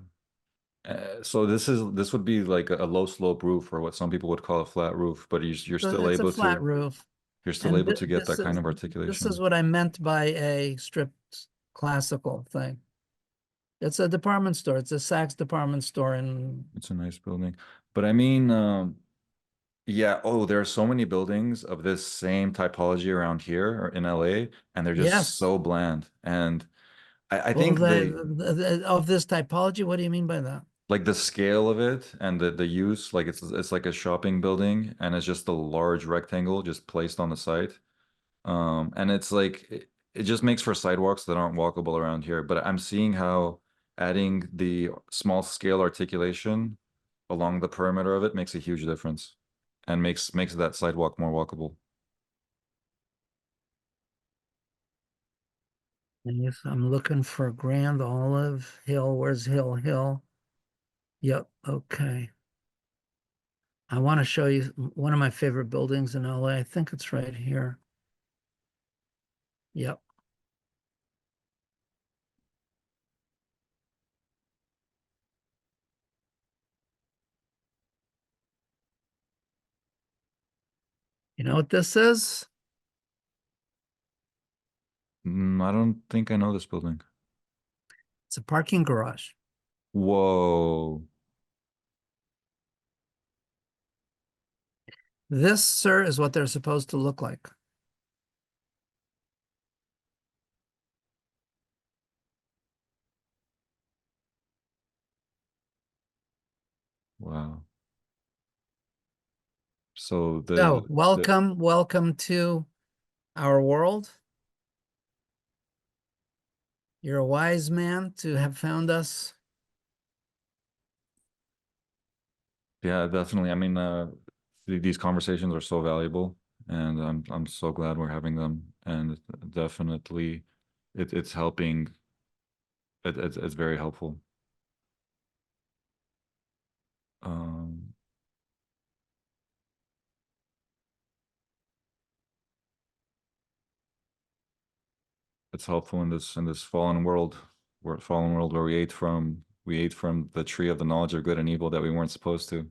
So this would be like a low slope roof, or what some people would call a flat roof, but It's a flat roof. you're still And able to get that kind of this is articulation. what I meant by a stripped classical thing. It's a department store. It's a Saks department store. And It's a nice building. But I mean, yeah, oh, there are so many buildings of this same typology around here or in LA, and they're just yes, so bland. And I well, think of this typology, what do you mean by that? like the scale of it and the use, like it's like a shopping building, and it's just a large rectangle just placed on the site. And it's like it just makes for sidewalks that aren't walkable around here. But I'm seeing how adding the small scale articulation along the perimeter of it makes a huge difference and makes that sidewalk more walkable. Yes, I'm looking for Grand Olive Hill. Where's Hill? Yep. Okay. I want to show you one of my favorite buildings in LA. I think it's right here. Yep. You know what this is? I don't think I know this building. It's a parking garage. Whoa. This, sir, is what they're supposed to look like. Wow. So So, the welcome to our world. You're a wise man to have found us. yeah, definitely. I mean, these conversations are so valuable, and I'm so glad we're having them. And definitely, it's helping. It's very helpful. it's helpful in this fallen world, where we ate from the tree of the knowledge of good and evil that we weren't supposed to.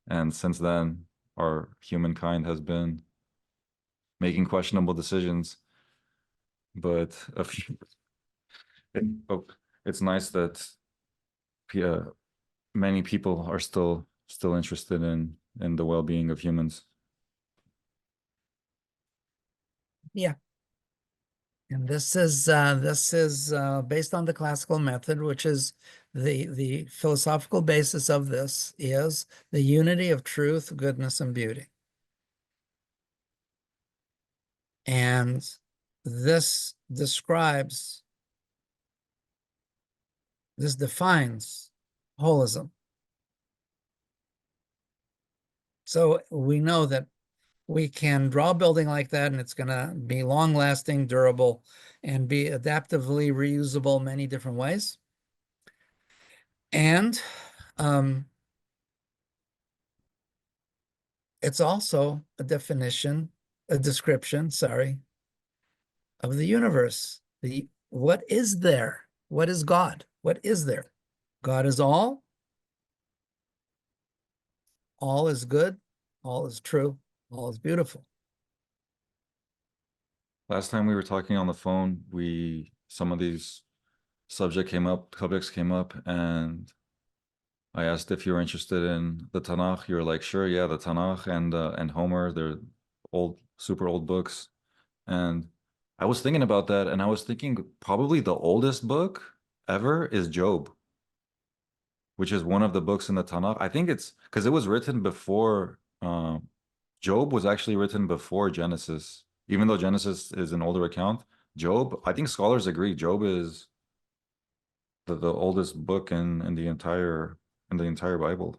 And since then, our humankind has been making questionable decisions. But a few, oh, it's nice that many people are still interested in the well-being of humans. Yeah. And this is based on the classical method, which is the philosophical basis of this is the unity of truth, goodness, and beauty. And this describes, this defines holism. So we know that we can draw a building like that and it's going to be long lasting, durable, and be adaptively reusable many different ways. And it's also a description, sorry, of the universe. What is there? What is God? What is there? God is all is good, all is true, all is beautiful. Last time we were talking on the phone, some of these subjects came up, and I asked if you were interested in the Tanakh. You were like, sure, yeah, the Tanakh and Homer, they're super old books. And I was thinking about that, and I was thinking probably the oldest book ever is Job, which is one of the books in the Tanakh. I think it's because it was written before, Job was actually written before Genesis. Even though Genesis is an older account, Job, I think scholars agree, Job is the oldest book in the entire Bible.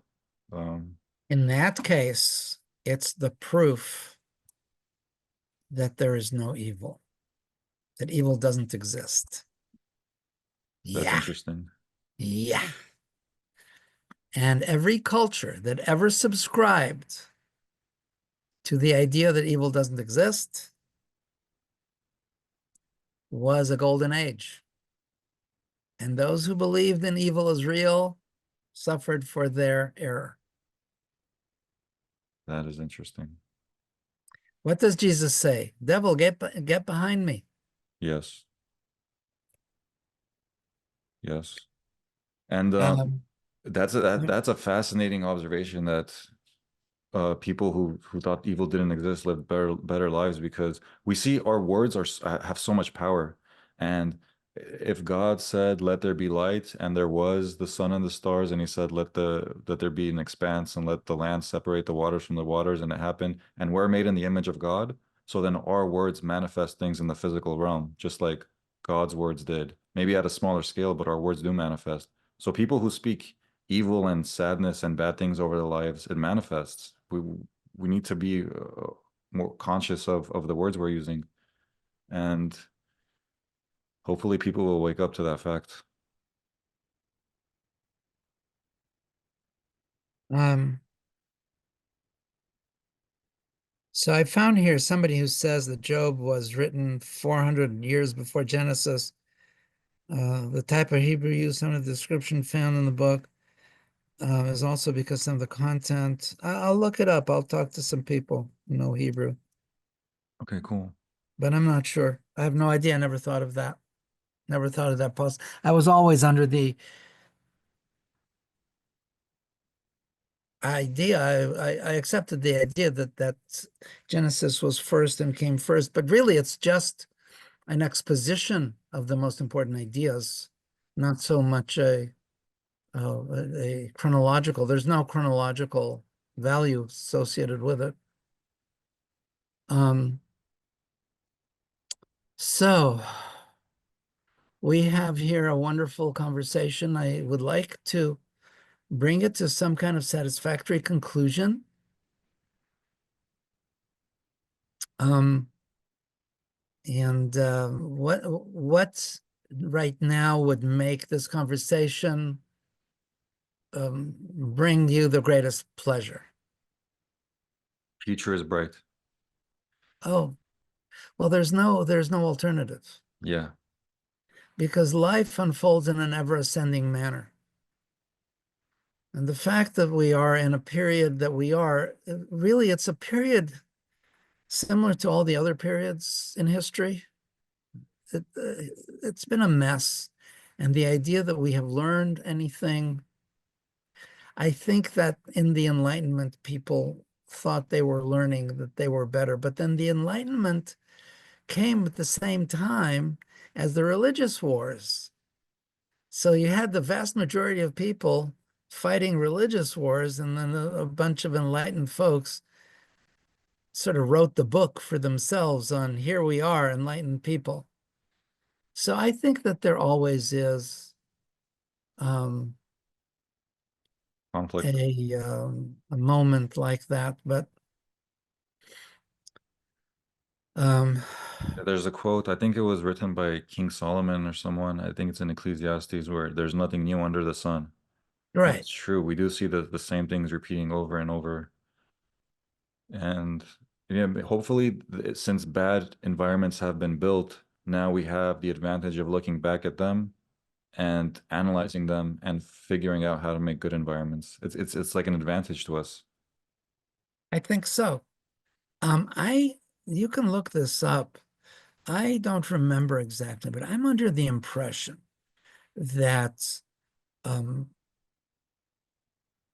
Um, In that case, it's the proof that there is no evil, that evil doesn't exist. that's Yeah, interesting. yeah. And every culture that ever subscribed to the idea that evil doesn't exist was a golden age. And those who believed in evil as real suffered for their error. That is interesting. What does Jesus say? Devil, get behind me. Yes, yes. And Um, that's a fascinating observation that people who thought evil didn't exist lived better lives, because we see our words have so much power. And if God said, "Let there be light," and there was the sun and the stars, and He said, "Let there be an expanse, and let the land separate the waters from the waters," and it happened, and we're made in the image of God. So then our words manifest things in the physical realm, just like God's words did. Maybe at a smaller scale, but our words do manifest. So people who speak evil and sadness and bad things over their lives, it manifests. We need to be more conscious of the words we're using, and hopefully people will wake up to that fact. um, so I found here somebody who says that Job was written 400 years before Genesis. The type of Hebrew used in the description found in the book is also because some of the content. I'll look it up. I'll talk to some people who know Hebrew, Okay, cool. but I'm not sure. I have no idea. I never thought of that. Never thought of that post. I was always under the idea. I accepted the idea that Genesis was first and came first, but really it's just an exposition of the most important ideas, not so much a chronological. There's no chronological value associated with it. Um, so we have here a wonderful conversation. I would like to bring it to some kind of satisfactory conclusion. Um, and what right now would make this conversation bring you the greatest pleasure? Future is bright. Oh, well, there's no alternative. Yeah, because life unfolds in an ever ascending manner. And the fact that we are in a period that we are, really, it's a period similar to all the other periods in history. It's been a mess. And the idea that we have learned anything, I think that in the Enlightenment, people thought they were learning, that they were better. But then the Enlightenment came at the same time as the religious wars. So you had the vast majority of people fighting religious wars, and then a bunch of enlightened folks sort of wrote the book for themselves on here we are, enlightened people. So I think that there always is um, conflict. a moment like that, but um, There's a quote, I think it was written by King Solomon or someone. I think it's in Ecclesiastes where there's nothing new under the sun. And right. it's true. We do see the same things repeating over and over. And yeah, hopefully, since bad environments have been built, now we have the advantage of looking back at them and analyzing them and figuring out how to make good environments. It's like an advantage to us. I think so. I You can look this up. I don't remember exactly, but I'm under the impression that um,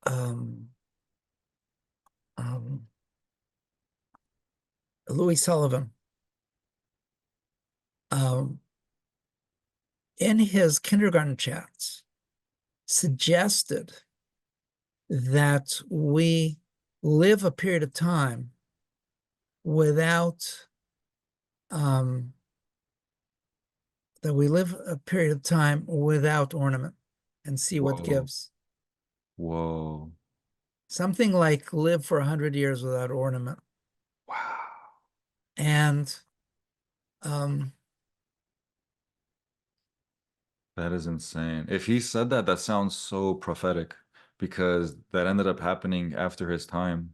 um, um, Louis Sullivan, um, in his kindergarten chats, suggested that we live a period of time without um, that we live a period of time without ornament and see what Whoa, gives. whoa, Something like live for 100 years without ornament. wow. And um, That is insane. If he said that, that sounds so prophetic because that ended up happening after his time.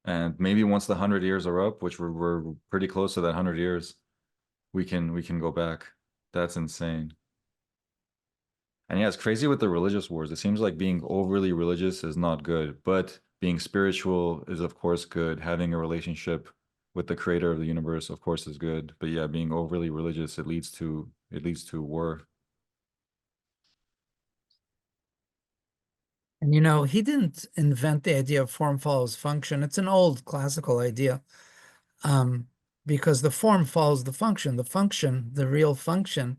And maybe once the 100 years are up, which we're pretty close to that 100 years, we can go back. That's insane. And yeah, it's crazy with the religious wars. It seems like being overly religious is not good, but being spiritual is of course good. Having a relationship with the creator of the universe, of course, is good. But yeah, being overly religious, it leads to war. and you know, he didn't invent the idea of form follows function. It's an old classical idea. Um, because the form follows the function. The function, the real function,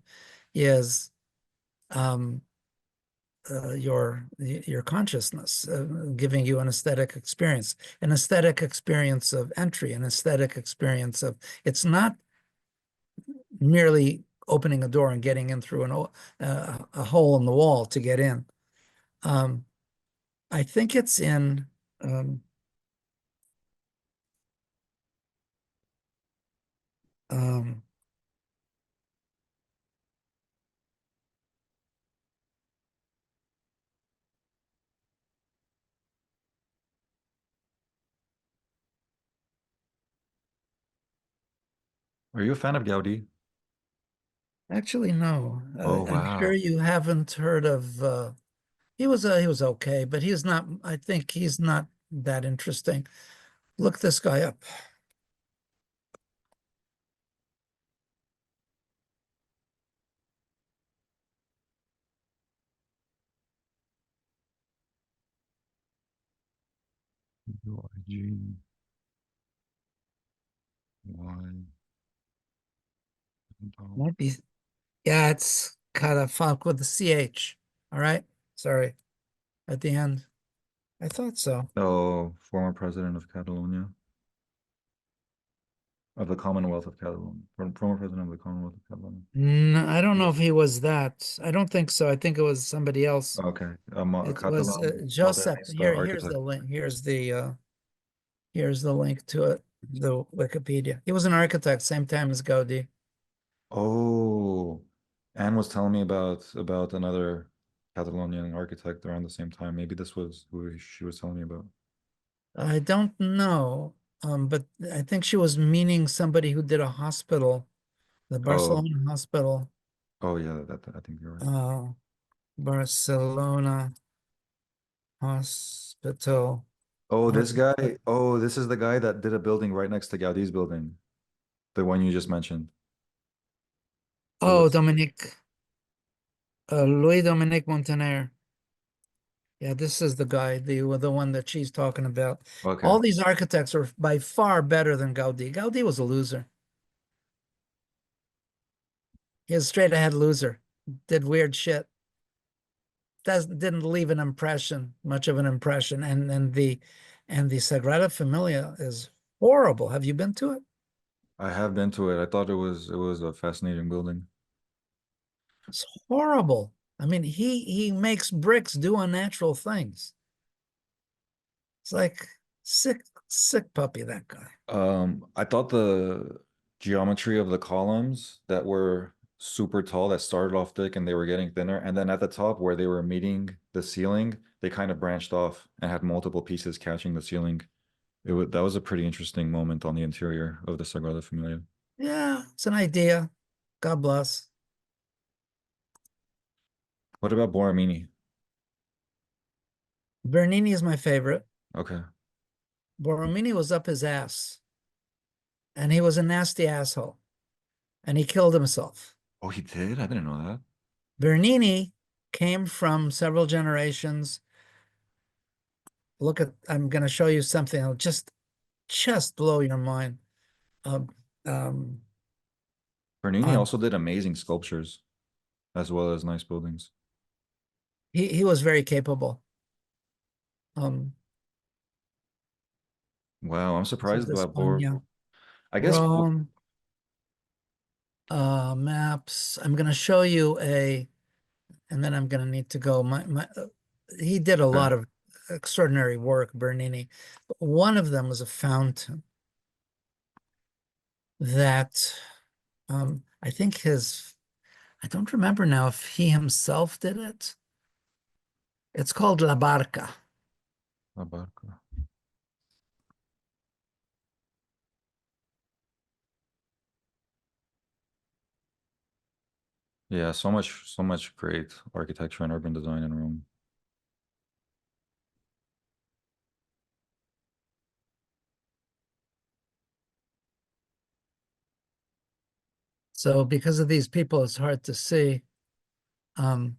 is um, your consciousness, giving you an aesthetic experience of entry, an aesthetic experience of. It's not merely opening a door and getting in through a hole in the wall to get in. Um, I think it's in. Um, um, Are you a fan of Gaudi? Actually, no. Oh I'm sure wow. you haven't heard of. He was okay, but he's not. I think he's not that interesting. Look this guy up. Might be. Yeah, it's kind of funk with the CH. All right. Sorry. At the end. I thought so. Oh, former president of Catalonia, of the Commonwealth of Catalonia, former president of the Commonwealth of Catalonia. No, I don't know Yeah. if he was that. I don't think so. I think it was somebody else. Okay, It was Catalan Josep. modernista Here's architect. the link. Here's the link to it. The Wikipedia. He was an architect, same time as Gaudi. Oh, Anne was telling me about another Catalonian architect around the same time. Maybe this was who she was telling me about. I don't know, but I think she was meaning somebody who did a hospital The Oh, Barcelona hospital, oh yeah, I think you're right. uh, Barcelona hospital Oh, this architect. guy. Oh, this is the guy that did a building right next to Gaudi's building, the one you just mentioned. It Oh, looks Dominique, Louis Dominique Montaner. Yeah, this is the guy, the one that she's talking about. okay. All these architects are by far better than Gaudi. Gaudi was a loser. He was a straight ahead loser. Did weird shit. Didn't leave an impression, much of an impression. And the Sagrada Familia is horrible. Have you been to it? I have been to it. I thought it was a fascinating building. It's horrible. I mean, he makes bricks do unnatural things. It's like sick puppy, that guy. I thought the geometry of the columns that were super tall that started off thick and they were getting thinner, and then at the top where they were meeting the ceiling, they kind of branched off and had multiple pieces catching the ceiling. That was a pretty interesting moment on the interior of the Sagrada Familia. Yeah, it's an idea. God bless. What about Borromini? Bernini is my favorite. Okay. Borromini was up his ass, and he was a nasty asshole, and he killed himself. Oh, he did? I didn't know that. Bernini came from several generations. I'm going to show you something that'll just blow your mind. Um, um, Bernini on also did amazing sculptures as well as nice buildings. he was very capable. Um, Wow, I'm this is surprised about España, I guess Rome, maps. I'm going to show you and then I'm going to need to go. He did a okay. lot of extraordinary work, Bernini. But one of them was a fountain that I think I don't remember now if he himself did it. It's called La Barca. Abarca. Yeah, so much great architecture and urban design in Rome. So because of these people, it's hard to see. Um,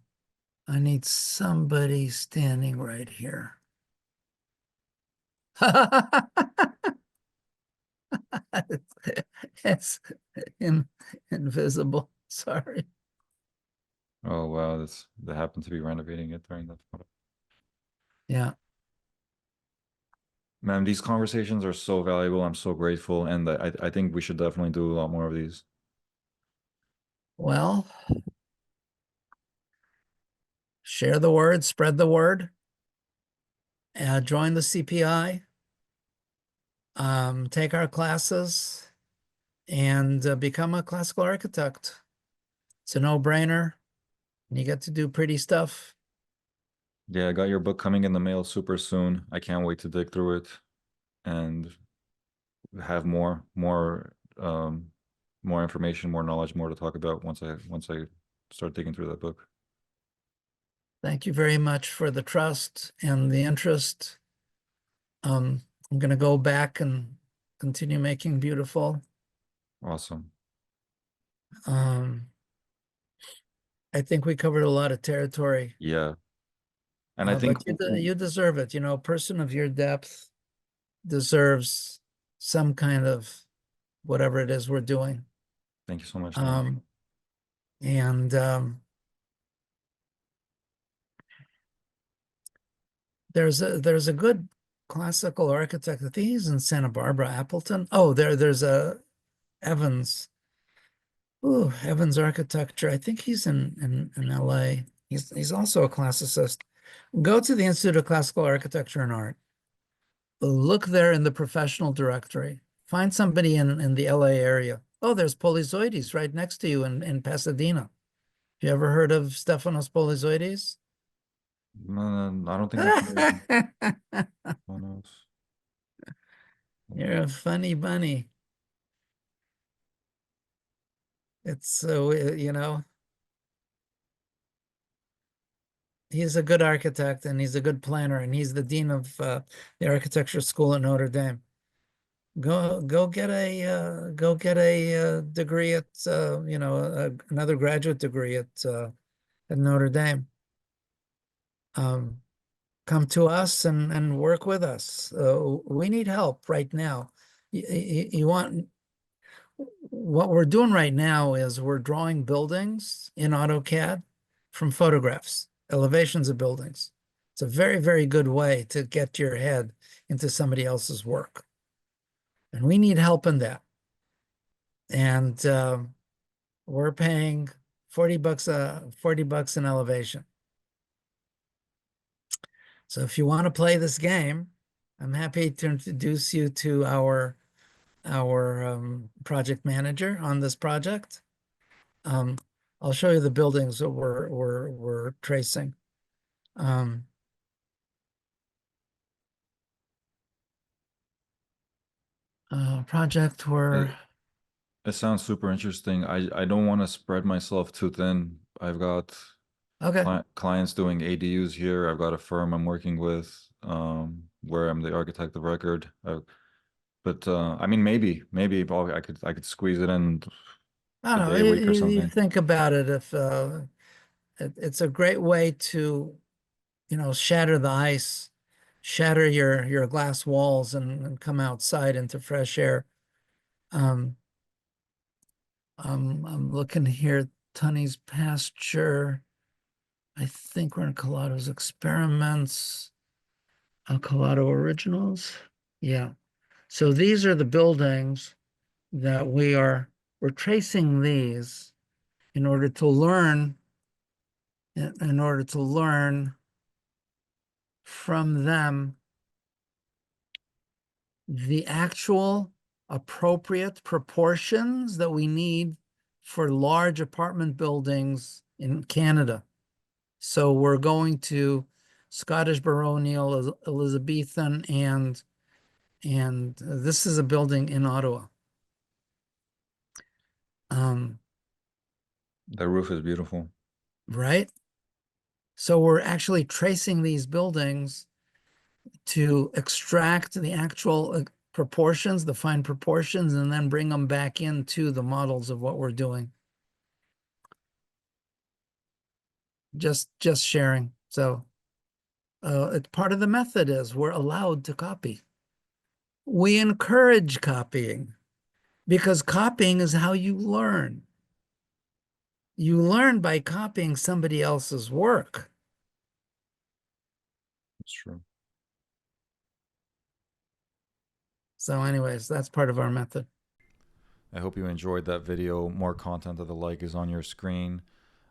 I need somebody standing right here. It's in, invisible. Sorry. Oh wow, they happen to be renovating it during that photo. Yeah. Man, these conversations are so valuable. I'm so grateful, and I think we should definitely do a lot more of these. Well, share the word, spread the word, join the CPI, take our classes, and become a classical architect. It's a no-brainer. You get to do pretty stuff. Yeah, I got your book coming in the mail super soon. I can't wait to dig through it and have more information, more knowledge, more to talk about once I start digging through that book. Thank you very much for the trust and the interest. I'm going to go back and continue making beautiful. Awesome. Um, I think we covered a lot of territory, Yeah. And I think but you deserve it. You know, a person of your depth deserves some kind of whatever it is we're doing. thank you so much, Nir. Um, and there's a good classical architect. I think he's in Santa Barbara, Appleton. Oh, there's a Evans. Ooh, Evans Architecture. I think he's in LA. He's also a classicist. Go to the Institute of Classical Architecture and Art. Look there in the professional directory. Find somebody in the LA area. Oh, there's Polizoides right next to you in Pasadena. You ever heard of Stefanos Polizoides? I don't think I'm familiar with one else. You're a funny bunny. It's so, he's a good architect and he's a good planner and he's the dean of the architecture school at Notre Dame. Go get a degree at another graduate degree at Notre Dame. Um, Come to us and work with us. We need help right now. You want what we're doing right now is we're drawing buildings in AutoCAD from photographs, elevations of buildings. It's a very, very good way to get your head into somebody else's work. And we need help in that. And we're paying 40 bucks 40 bucks an elevation. So if you want to play this game, I'm happy to introduce you to our project manager on this project. Um, I'll show you the buildings that we're tracing. Um, Project It, where it sounds super interesting. I don't want to spread myself too thin. I've got okay. clients doing ADUs here. I've got a firm I'm working with, where I'm the architect of record. But I mean, maybe I could squeeze it in I a don't know. day a week or You something. think about it. If it's a great way to shatter the ice, shatter your glass walls, and come outside into fresh air. Um, I'm looking here, Tunney's pasture. I think we're in Colado's experiments. Colado originals. Yeah. So these are the buildings that we're tracing these in order to learn in order to learn from them the actual appropriate proportions that we need for large apartment buildings in Canada. So we're going to Scottish baronial, Elizabethan, and this is a building in Ottawa. Um, The roof is beautiful. right? So we're actually tracing these buildings to extract the actual proportions, the fine proportions, and then bring them back into the models of what we're doing. Just sharing. So it's part of the method is we're allowed to copy. We encourage copying because copying is how you learn. You learn by copying somebody else's work. It's true. So anyways, that's part of our method. I hope you enjoyed that video. More content of the like is on your screen.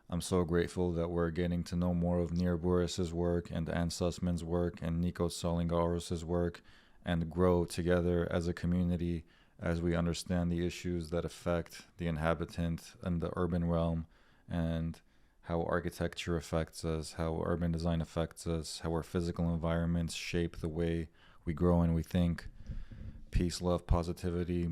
I'm so grateful that we're getting to know more of Nir Buras' work and Ann Sussman's work and Nico Solingaros' work and grow together as a community as we understand the issues that affect the inhabitant and the urban realm and how architecture affects us, how urban design affects us, how our physical environments shape the way we grow and we think. Peace, love, positivity.